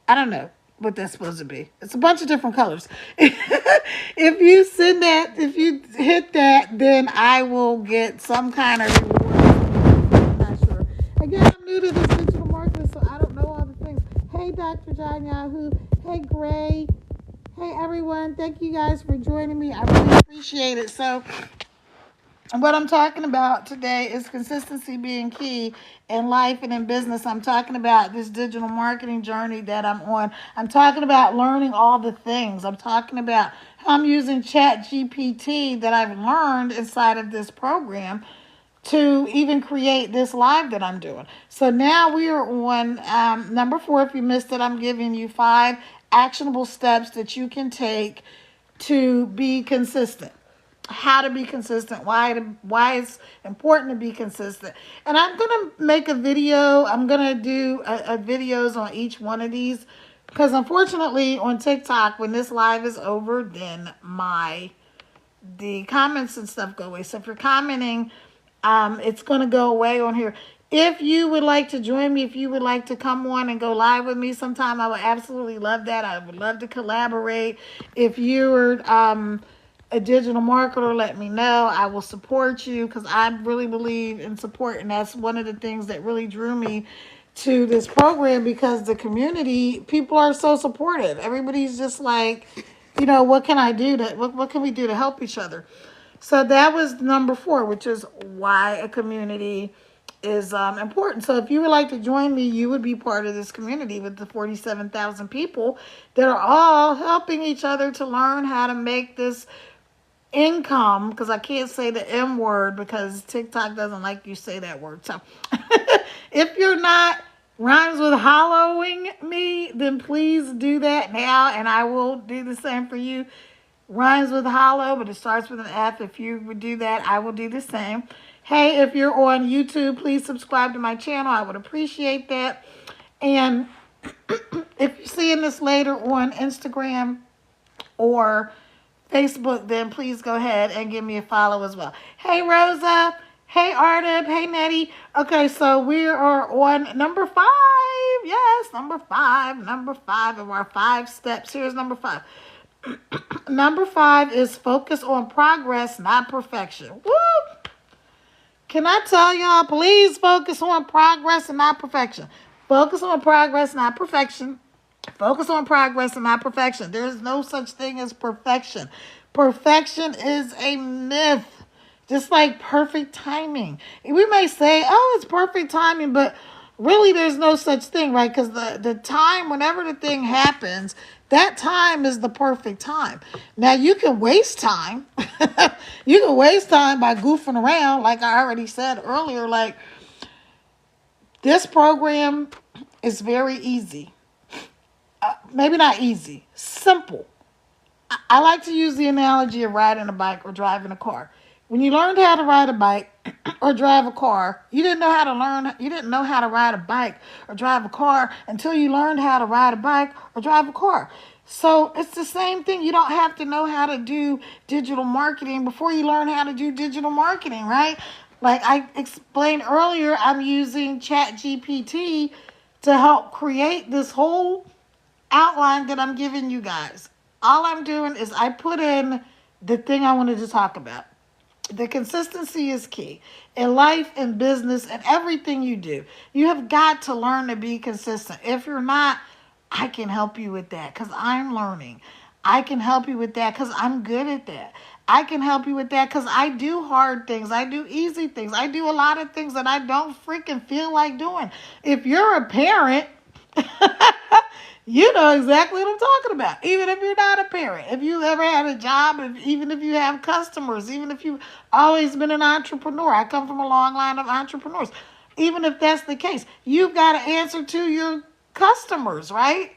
I don't know what that's supposed to be. It's a bunch of different colors. If you send that, if you hit that, then I will get some kind of reward. I'm not sure. Again, I'm new to this digital marketing, so I don't know all the things. Hey, Dr. John Yahoo. Hey, Gray. Hey, everyone. Thank you guys for joining me. I really appreciate it. So, what I'm talking about today is consistency being key in life and in business. I'm talking about this digital marketing journey that I'm on. I'm talking about learning all the things. I'm talking about how I'm using Chat GPT that I've learned inside of this program to even create this live that I'm doing. So now we are on number 4. If you missed it, I'm giving you 5 actionable steps that you can take to be consistent. How to be consistent, why it's important to be consistent. And I'm gonna make a video. I'm gonna do videos on each one of these, because unfortunately on TikTok, when this live is over, then the comments and stuff go away. So if you're commenting, it's gonna go away on here. If you would like to join me, if you would like to come on and go live with me sometime, I would absolutely love that. I would love to collaborate. If you're a digital marketer, let me know. I will support you, because I really believe in support, and that's one of the things that really drew me to this program, because the community, people are so supportive. Everybody's just like, what can I do what can we do to help each other? So that was number 4, which is why a community is important. So if you would like to join me, you would be part of this community with the 47,000 people that are all helping each other to learn how to make this income, because I can't say the M word because TikTok doesn't like you say that word. So if you're not rhymes with hollowing me, then please do that now, and I will do the same for you. Rhymes with hollow, but it starts with an F. If you would do that, I will do the same. Hey, if you're on YouTube, please subscribe to my channel. I would appreciate that. And if you're seeing this later on Instagram or Facebook, then please go ahead and give me a follow as well. Hey, Rosa. Hey, Ardeb. Hey, Nettie. Okay, so we are on number 5. Yes, number 5. Number 5 of our 5 steps. Here's number 5. Number 5 is focus on progress, not perfection. Woo! Can I tell y'all, please focus on progress and not perfection. Focus on progress, not perfection. Focus on progress and not perfection. There is no such thing as perfection. Perfection is a myth. Just like perfect timing. We may say, oh, it's perfect timing, but really there's no such thing, right? Because the time, whenever the thing happens, that time is the perfect time. Now, you can waste time. You can waste time by goofing around, like I already said earlier. Like, this program is very easy. Maybe not easy, simple. I like to use the analogy of riding a bike or driving a car. When you learned how to ride a bike or drive a car, you didn't know how to ride a bike or drive a car until you learned how to ride a bike or drive a car. So it's the same thing. You don't have to know how to do digital marketing before you learn how to do digital marketing, right? Like I explained earlier, I'm using ChatGPT to help create this whole outline that I'm giving you guys. All I'm doing is I put in the thing I wanted to talk about. The consistency is key in life and business and everything you do. You have got to learn to be consistent. If you're not, I can help you with that because I'm learning. I can help you with that because I'm good at that. I can help you with that because I do hard things. I do easy things. I do a lot of things that I don't freaking feel like doing. If you're a parent, you know exactly what I'm talking about. Even if you're not a parent, if you ever had a job, even if you have customers, even if you've always been an entrepreneur. I come from a long line of entrepreneurs. Even if that's the case, you've got to answer to your customers, right?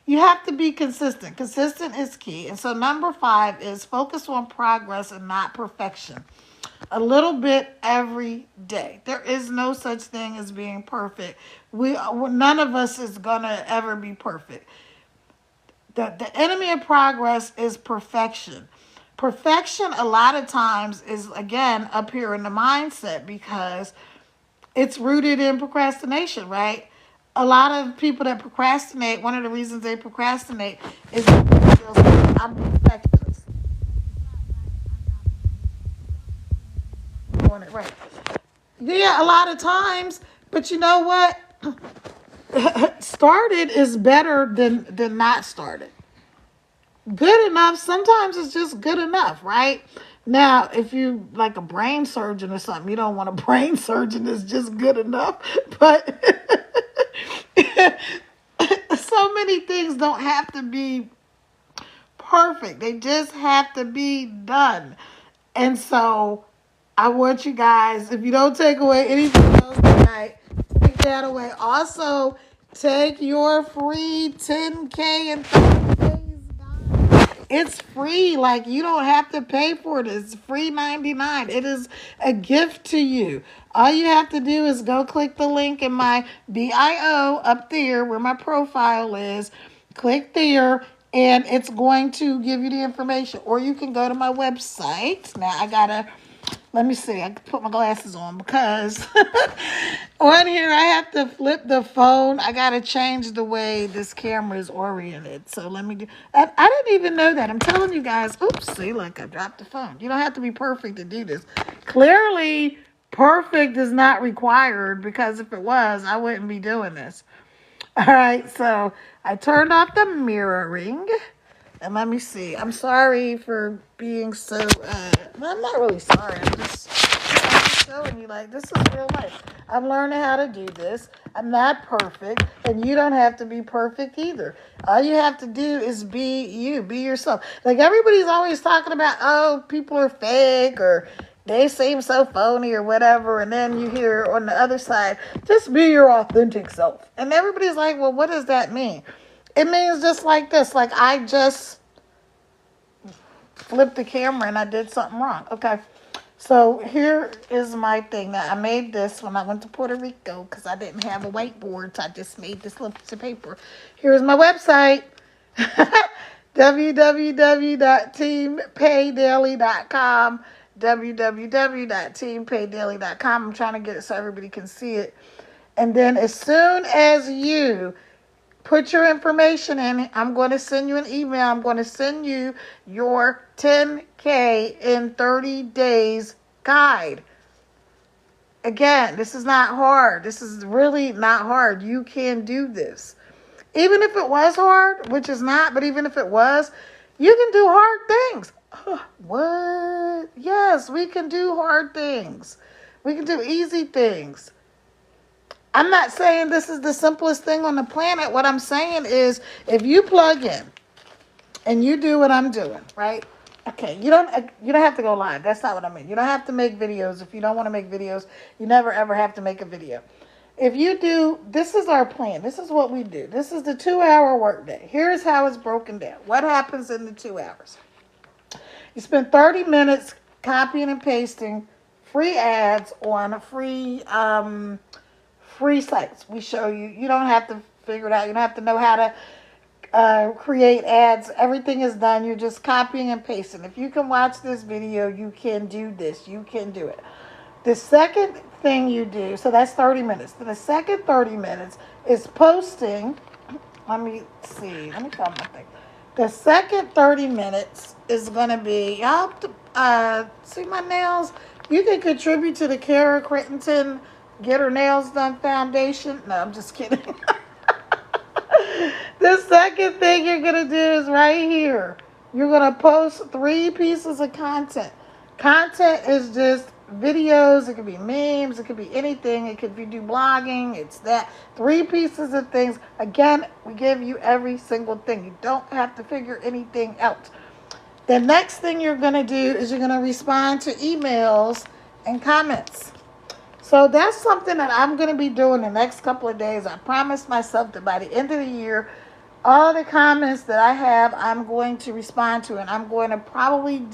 You have to be consistent. Consistent is key. And so number 5 is focus on progress and not perfection. A little bit every day. There is no such thing as being perfect. None of us is gonna ever be perfect. The enemy of progress is perfection. Perfection a lot of times is again up here in the mindset because it's rooted in procrastination, right? A lot of people that procrastinate, one of the reasons they procrastinate is because I'm perfectionist. Doing it right. Yeah, a lot of times, but you know what? Started is better than not started. Good enough, sometimes it's just good enough, right? Now, if you like a brain surgeon or something, you don't want a brain surgeon that's just good enough. But so many things don't have to be perfect. They just have to be done. And so I want you guys, if you don't take away anything else tonight, take that away. Also, take your free 10K and 30 days guide. It's free. Like, you don't have to pay for it. It's free 99. It is a gift to you. All you have to do is go click the link in my bio up there where my profile is. Click there and it's going to give you the information. Or you can go to my website. Now, let me see. I can put my glasses on because on here I have to flip the phone. I got to change the way this camera is oriented. So let me do. I didn't even know that. I'm telling you guys. Oops, see, look, I dropped the phone. You don't have to be perfect to do this. Clearly, perfect is not required because if it was, I wouldn't be doing this. All right, so I turned off the mirroring. And let me see. I'm sorry for being so, well, I'm not really sorry. I'm just showing you, like, this is real life. I'm learning how to do this. I'm not perfect, and you don't have to be perfect either. All you have to do is be you, be yourself. Like, everybody's always talking about, oh, people are fake, or they seem so phony, or whatever, and then you hear on the other side, just be your authentic self. And everybody's like, well, what does that mean? It means just like this. Like, I just flipped the camera and I did something wrong. Okay. So here is my thing. Now, I made this when I went to Puerto Rico because I didn't have a whiteboard. So I just made this little piece of paper. Here's my website. www.teampaydaily.com www.teampaydaily.com. I'm trying to get it so everybody can see it. And then as soon as you put your information in, I'm going to send you an email. I'm going to send you your 10K in 30 days guide. Again, this is not hard. This is really not hard. You can do this. Even if it was hard, which is not, but even if it was, you can do hard things. What? Yes, we can do hard things. We can do easy things. I'm not saying this is the simplest thing on the planet. What I'm saying is if you plug in and you do what I'm doing, right? Okay, you don't have to go live. That's not what I mean. You don't have to make videos. If you don't want to make videos, you never ever have to make a video. If you do, this is our plan. This is what we do. This is the 2-hour workday. Here's how it's broken down. What happens in the 2 hours? You spend 30 minutes copying and pasting free ads on free sites. We show you. You don't have to figure it out. You don't have to know how to create ads. Everything is done. You're just copying and pasting. If you can watch this video, you can do this. You can do it. The second thing you do, so that's 30 minutes. Then the second 30 minutes is posting. Let me see. Let me find my thing. The second 30 minutes is going to be, y'all see my nails? You can contribute to the Kara Crittenton Get Her Nails Done Foundation. No, I'm just kidding. The second thing you're going to do is right here. You're going to post 3 pieces of content. Content is just videos. It could be memes. It could be anything. It could be do blogging. It's that. 3 pieces of things. Again, we give you every single thing. You don't have to figure anything out. The next thing you're going to do is you're going to respond to emails and comments. So that's something that I'm going to be doing the next couple of days. I promised myself that by the end of the year, all the comments that I have, I'm going to respond to. And I'm going to probably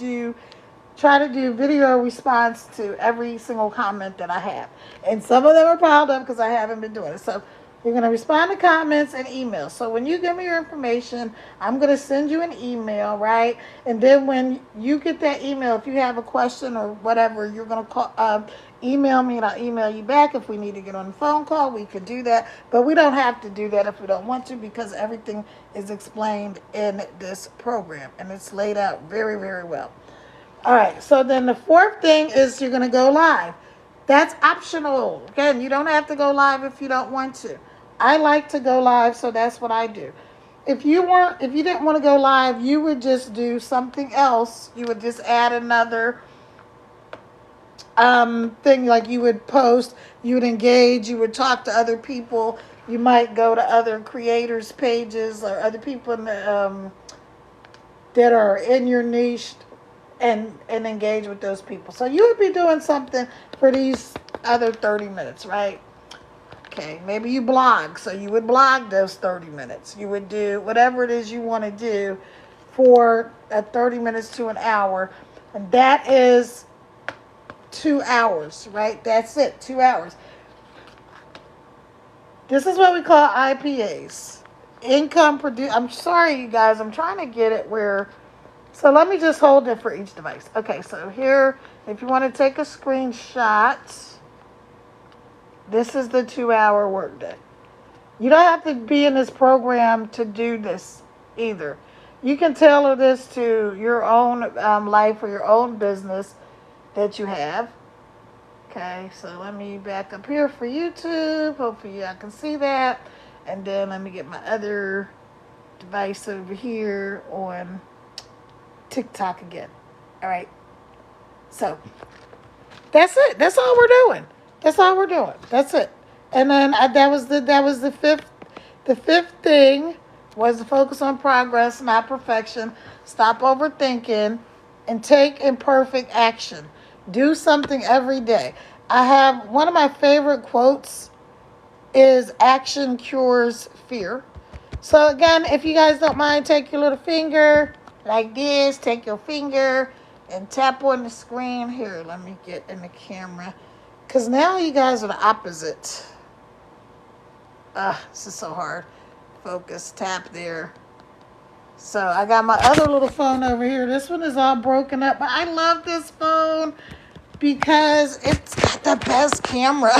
try to do video response to every single comment that I have. And some of them are piled up because I haven't been doing it. So you're going to respond to comments and emails. So when you give me your information, I'm going to send you an email, right? And then when you get that email, if you have a question or whatever, you're going to email me and I'll email you back. If we need to get on a phone call, we could do that. But we don't have to do that if we don't want to because everything is explained in this program. And it's laid out very, very well. All right, so then the fourth thing is you're going to go live. That's optional. Again, you don't have to go live if you don't want to. I like to go live, so that's what I do. If you didn't want to go live, you would just do something else. You would just add another thing, like you would post, you would engage, you would talk to other people. You might go to other creators' pages or other people in the, that are in your niche and engage with those people. So you would be doing something for these other 30 minutes, right? Okay, maybe you blog, so you would blog those 30 minutes. You would do whatever it is you want to do for 30 minutes to an hour. And that is 2 hours, right? That's it, 2 hours. This is what we call IPAs. I'm sorry, you guys. I'm trying to get it where... So let me just hold it for each device. Okay, so here, if you want to take a screenshot... This is the 2-hour workday. You don't have to be in this program to do this either. You can tailor this to your own life or your own business that you have. Okay, so let me back up here for YouTube. Hopefully y'all can see that. And then let me get my other device over here on TikTok again. All right. So that's it. That's all we're doing. That's all we're doing. That's it. And then that was the fifth. The fifth thing was to focus on progress, not perfection. Stop overthinking and take imperfect action. Do something every day. I have one of my favorite quotes is action cures fear. So again, if you guys don't mind, take your little finger like this. Take your finger and tap on the screen. Here, let me get in the camera. Because now you guys are the opposite. This is so hard. Focus, tap there. So I got my other little phone over here. This one is all broken up. But I love this phone because it's got the best camera.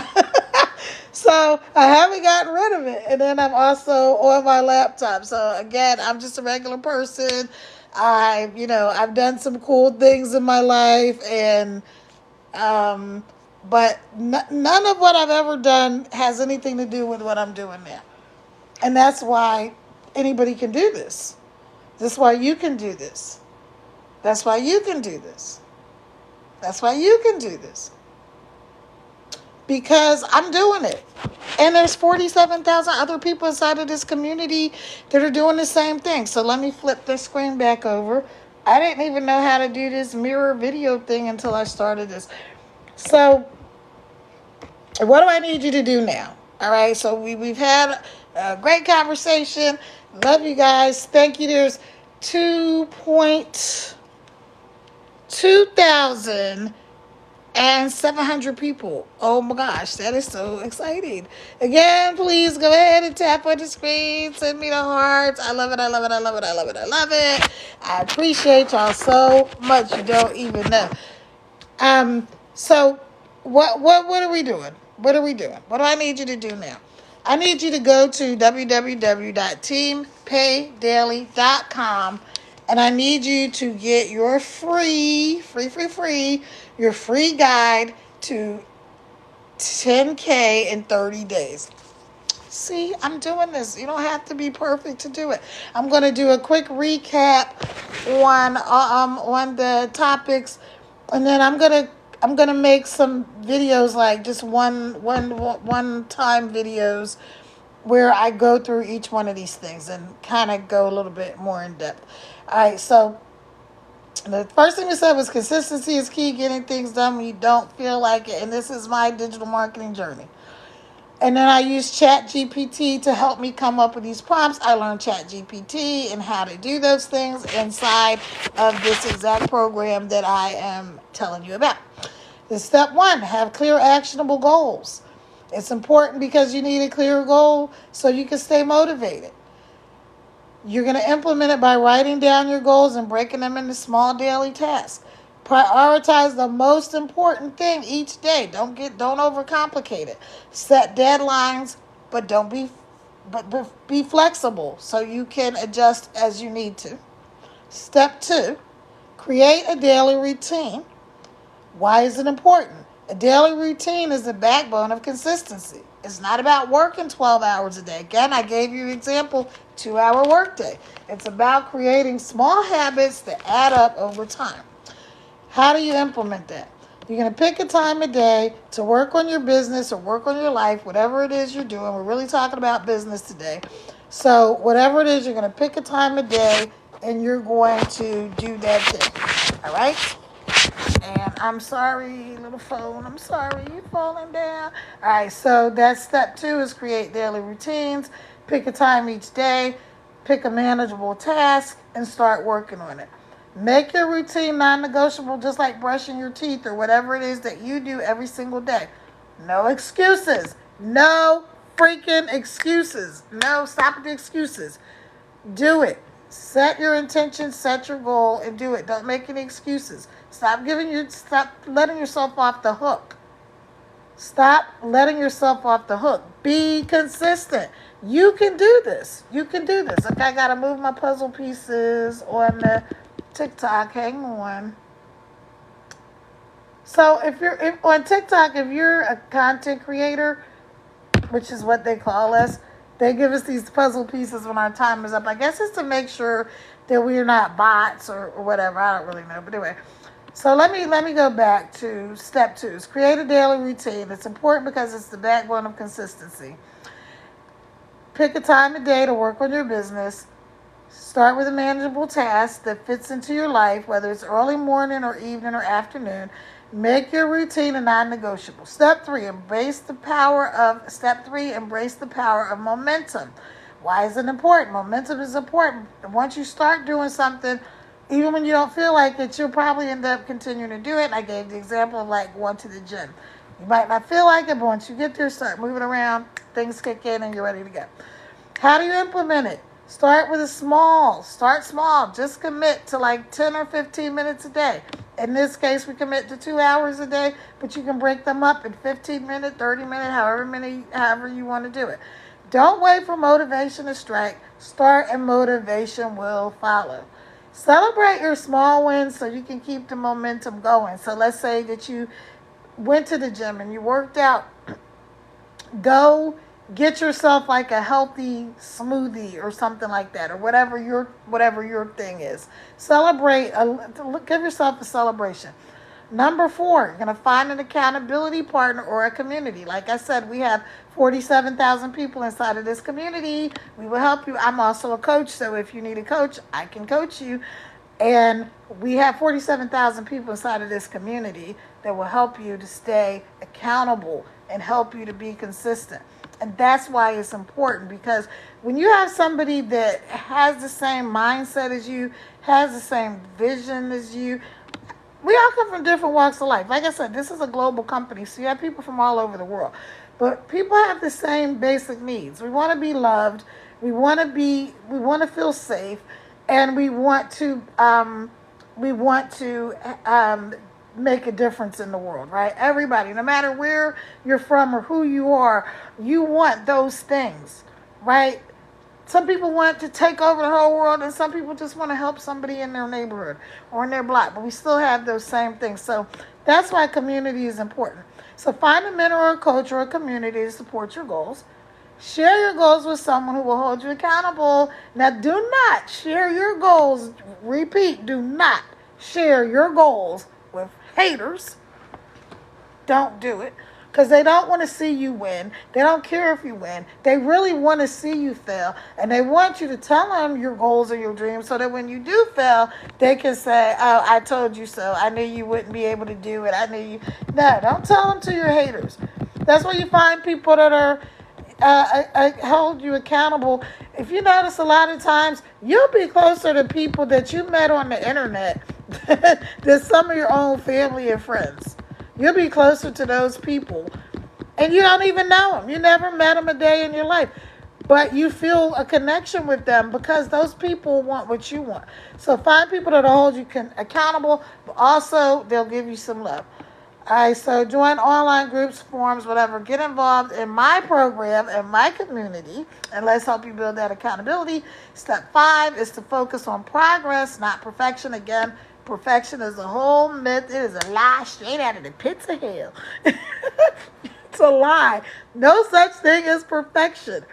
So I haven't gotten rid of it. And then I'm also on my laptop. So again, I'm just a regular person. I've done some cool things in my life. And But none of what I've ever done has anything to do with what I'm doing now. And that's why anybody can do this. That's why you can do this. That's why you can do this. That's why you can do this. Because I'm doing it. And there's 47,000 other people inside of this community that are doing the same thing. So let me flip this screen back over. I didn't even know how to do this mirror video thing until I started this. So what do I need you to do now? All right, so we've had a great conversation. Love you guys. Thank you. There's 2,700 people. Oh my gosh, that is so exciting. Again, please go ahead and tap on the screen. Send me the hearts. I love it. I love it. I love it. I love it. I love it. I appreciate y'all so much. You don't even know. So what are we doing? What are we doing? What do I need you to do now? I need you to go to www.teampaydaily.com, and I need you to get your your free guide to 10K in 30 days. See, I'm doing this. You don't have to be perfect to do it. I'm going to do a quick recap on the topics, and then I'm gonna make some videos, like just one time videos where I go through each one of these things and kind of go a little bit more in depth. All right, so the first thing we said was consistency is key. Getting things done when you don't feel like it, and this is my digital marketing journey. And then I use ChatGPT to help me come up with these prompts. I learned ChatGPT and how to do those things inside of this exact program that I am telling you about. The step 1, have clear, actionable goals. It's important because you need a clear goal so you can stay motivated. You're going to implement it by writing down your goals and breaking them into small daily tasks. Prioritize the most important thing each day. Don't overcomplicate it. Set deadlines, but be flexible so you can adjust as you need to. Step 2, create a daily routine. Why is it important? A daily routine is the backbone of consistency. It's not about working 12 hours a day. Again, I gave you an example, 2-hour workday. It's about creating small habits that add up over time. How do you implement that? You're going to pick a time of day to work on your business or work on your life, whatever it is you're doing. We're really talking about business today. So whatever it is, you're going to pick a time of day and you're going to do that thing. All right? And I'm sorry, little phone. I'm sorry, you're falling down. All right, so that's step 2 is create daily routines. Pick a time each day. Pick a manageable task and start working on it. Make your routine non-negotiable, just like brushing your teeth or whatever it is that you do every single day. No excuses. No freaking excuses. No, stop with the excuses. Do it. Set your intention, set your goal, and do it. Don't make any excuses. Stop letting yourself off the hook. Stop letting yourself off the hook. Be consistent. You can do this. You can do this. Okay, I got to move my puzzle pieces on the TikTok. Hang on. So if on TikTok, if you're a content creator, which is what they call us, they give us these puzzle pieces when our time is up. I guess it's to make sure that we're not bots or whatever. I don't really know. But anyway, so let me go back to step 2. Is create a daily routine. It's important because it's the backbone of consistency. Pick a time of day to work on your business. Start with a manageable task that fits into your life, whether it's early morning or evening or afternoon. Make your routine a non-negotiable. Step 3, embrace the power of momentum. Why is it important? Momentum is important. Once you start doing something, even when you don't feel like it, you'll probably end up continuing to do it. I gave the example of like going to the gym. You might not feel like it, but once you get there, start moving around, things kick in and you're ready to go. How do you implement it? Start small. Just commit to like 10 or 15 minutes a day. In this case, we commit to 2 hours a day, but you can break them up in 15 minutes, 30 minutes, however you want to do it. Don't wait for motivation to strike. Start and motivation will follow. Celebrate your small wins so you can keep the momentum going. So let's say that you went to the gym and you worked out, go get yourself like a healthy smoothie or something like that, or whatever your thing is. Celebrate. Give yourself a celebration. Number 4, you're going to find an accountability partner or a community. Like I said, we have 47,000 people inside of this community. We will help you. I'm also a coach, so if you need a coach, I can coach you. And we have 47,000 people inside of this community that will help you to stay accountable and help you to be consistent. And that's why it's important, because when you have somebody that has the same mindset as you, has the same vision as you, we all come from different walks of life. Like I said, this is a global company, so you have people from all over the world. But people have the same basic needs. We want to be loved. We want to feel safe, and we want to make a difference in the world, right? Everybody, no matter where you're from or who you are, you want those things, right? Some people want to take over the whole world, and some people just want to help somebody in their neighborhood or in their block. But we still have those same things. So that's why community is important. So find a mentor or a coach or a community to support your goals. Share your goals with someone who will hold you accountable. Now, do not share your goals. Repeat, do not share your goals with haters. Don't do it. Because they don't want to see you win. They don't care if you win. They really want to see you fail. And they want you to tell them your goals or your dreams so that when you do fail, they can say, oh, I told you so. I knew you wouldn't be able to do it. I knew you. No, don't tell them to your haters. That's where you find people that are hold you accountable. If you notice, a lot of times you'll be closer to people that you met on the internet than some of your own family and friends. You'll be closer to those people, and you don't even know them. You never met them a day in your life, but you feel a connection with them because those people want what you want. So find people that will hold you accountable, but also they'll give you some love. All right, so join online groups, forums, whatever. Get involved in my program and my community, and let's help you build that accountability. Step 5 is to focus on progress, not perfection. Again, perfection is a whole myth. It is a lie straight out of the pits of hell. It's a lie. No such thing as perfection.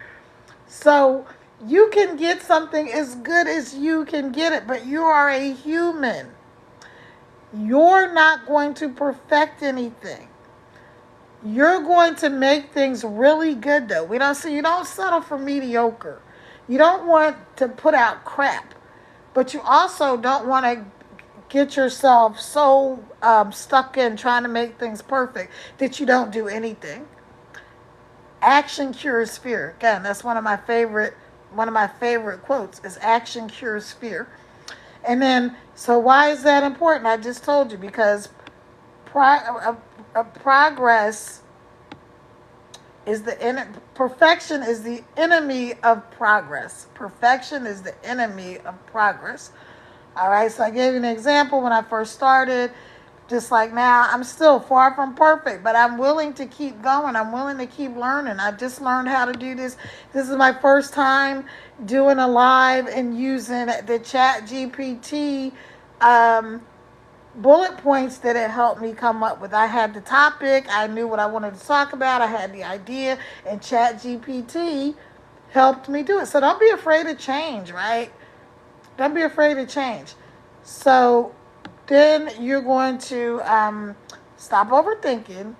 So you can get something as good as you can get it, but you are a human. You're not going to perfect anything. You're going to make things really good, though. You don't settle for mediocre. You don't want to put out crap, but you also don't want to get yourself so stuck in trying to make things perfect that you don't do anything. Action cures fear. Again, that's one of my favorite quotes is action cures fear. And then, so why is that important? I just told you, because progress is perfection is the enemy of progress. Perfection is the enemy of progress. All right, so I gave you an example when I first started. Just like now, I'm still far from perfect, but I'm willing to keep going. I'm willing to keep learning. I just learned how to do this. This is my first time doing a live and using the ChatGPT bullet points that it helped me come up with. I had the topic. I knew what I wanted to talk about. I had the idea, and ChatGPT helped me do it. So don't be afraid of change, right? Don't be afraid of change. So then you're going to stop overthinking.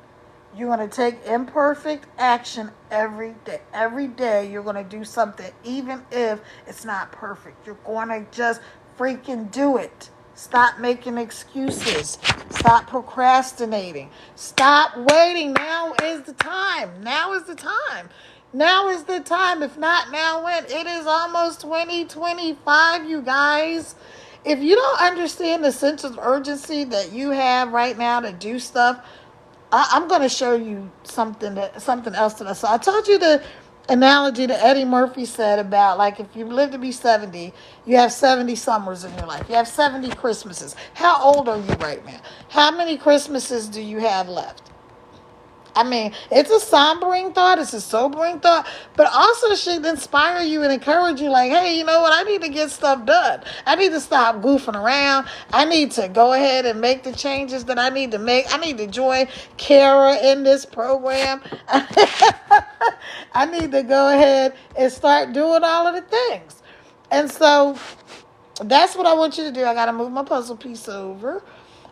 You're going to take imperfect action every day. Every day you're going to do something, even if it's not perfect. You're going to just freaking do it. Stop making excuses. Stop procrastinating. Stop waiting. Now is the time. Now is the time. Now is the time. If not, now when? It is almost 2025, you guys. If you don't understand the sense of urgency that you have right now to do stuff, I'm going to show you something else today. So I told you the analogy that Eddie Murphy said about, like, if you live to be 70, you have 70 summers in your life. You have 70 Christmases. How old are you right now? How many Christmases do you have left? I mean, it's a sombering thought, it's a sobering thought, but also should inspire you and encourage you like, hey, you know what? I need to get stuff done. I need to stop goofing around. I need to go ahead and make the changes that I need to make. I need to join Kara in this program. I need to go ahead and start doing all of the things. And so that's what I want you to do. I got to move my puzzle piece over.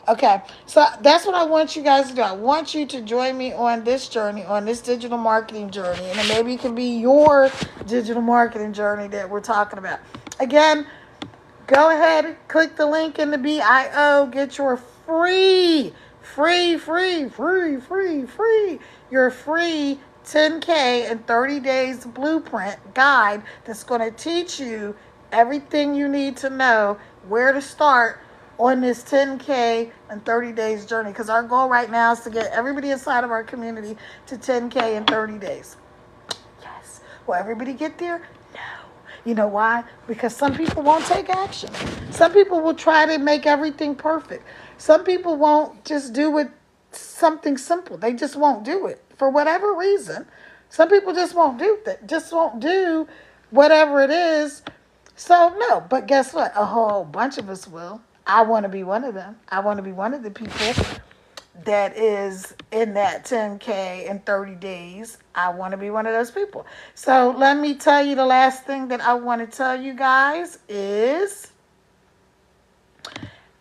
Okay, so that's what I want you guys to do. I want you to join me on this journey, on this digital marketing journey, and then maybe it can be your digital marketing journey that we're talking about. Again, go ahead, click the link in the bio, get your your free 10K in 30 days blueprint guide that's going to teach you everything you need to know where to start on this 10K and 30 days journey, because our goal right now is to get everybody inside of our community to 10K in 30 days. Yes. Will everybody get there? No. You know why? Because some people won't take action. Some people will try to make everything perfect. Some people won't just do it something simple. They just won't do it for whatever reason. Some people just won't do that. Just won't do whatever it is. So no, but guess what? A whole bunch of us will. I want to be one of them. I want to be one of the people that is in that 10K in 30 days. I want to be one of those people. So let me tell you, the last thing that I want to tell you guys is,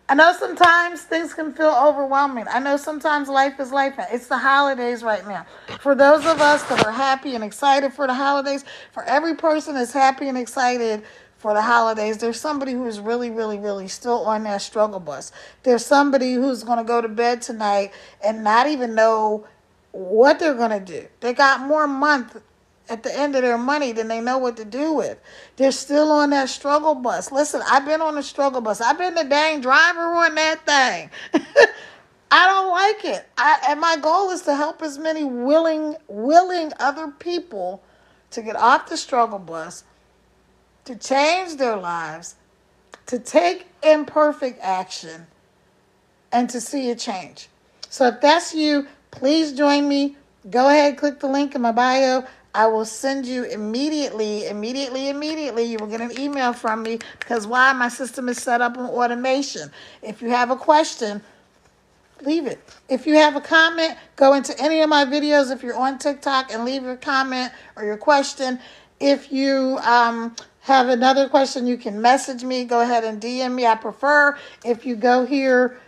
I know sometimes things can feel overwhelming. I know sometimes life is life. It's the holidays right now. For those of us that are happy and excited for the holidays, for every person that's happy and excited for the holidays, there's somebody who is really, really, really still on that struggle bus. There's somebody who's going to go to bed tonight and not even know what they're going to do. They got more month at the end of their money than they know what to do with. They're still on that struggle bus. Listen, I've been on the struggle bus. I've been the dang driver on that thing. I don't like it. And my goal is to help as many willing other people to get off the struggle bus, to change their lives, to take imperfect action, and to see a change. So if that's you, please join me. Go ahead, click the link in my bio. I will send you immediately. You will get an email from me, because why? My system is set up on automation. If you have a question, leave it. If you have a comment, go into any of my videos if you're on TikTok and leave your comment or your question. If you have another question, you can message me. Go ahead and DM me. I prefer if you go here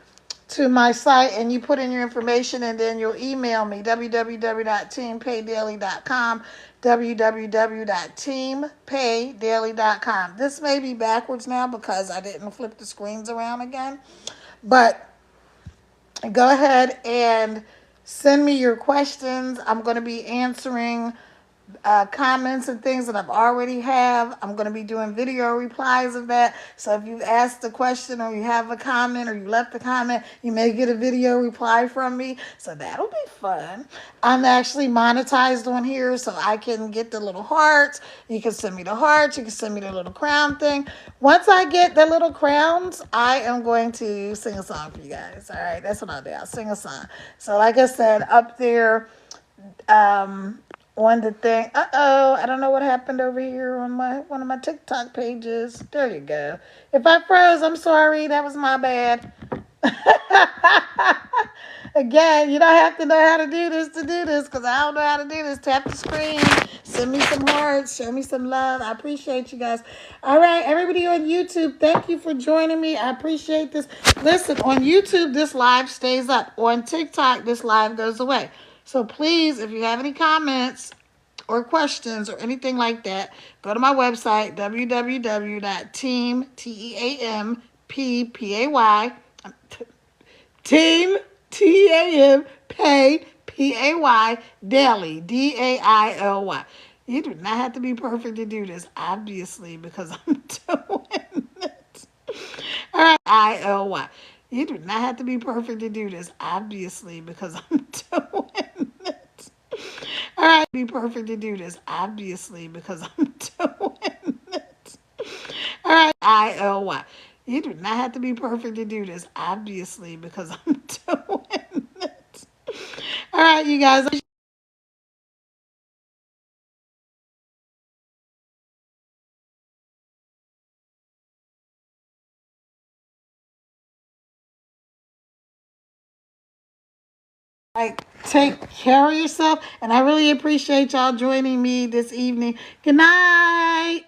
to my site and you put in your information, and then you'll email me, www.teampaydaily.com, www.teampaydaily.com. This may be backwards now because I didn't flip the screens around again, but go ahead and send me your questions. I'm going to be answering comments and things that I've already have. I'm going to be doing video replies of that. So if you've asked a question or you have a comment or you left a comment, you may get a video reply from me. So that'll be fun. I'm actually monetized on here, so I can get the little hearts. You can send me the hearts. You can send me the little crown thing. Once I get the little crowns, I am going to sing a song for you guys. All right, that's what I'll do. I'll sing a song. So like I said, up there, on the thing. I don't know what happened over here on one of my TikTok pages. There you go. If I froze, I'm sorry. That was my bad. Again, you don't have to know how to do this, because I don't know how to do this. Tap the screen. Send me some hearts. Show me some love. I appreciate you guys. All right, everybody on YouTube, thank you for joining me. I appreciate this. Listen, on YouTube, this live stays up. On TikTok, this live goes away. So please, if you have any comments or questions or anything like that, go to my website, www.team, T-E-A-M-P-P-A-Y, Team, T-E-A-M, Pay, P-A-Y, Daily, D-A-I-L-Y. You do not have to be perfect to do this, obviously, because I'm doing it. All right, I-L-Y. You do not have to be perfect to do this, obviously, because I'm doing it. All right, be perfect to do this, obviously, because I'm doing it. All right, I-L-Y. You do not have to be perfect to do this, obviously, because I'm doing it. All right, you guys. Like, take care of yourself. And I really appreciate y'all joining me this evening. Good night.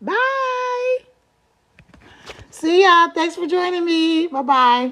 Bye. See y'all. Thanks for joining me. Bye-bye.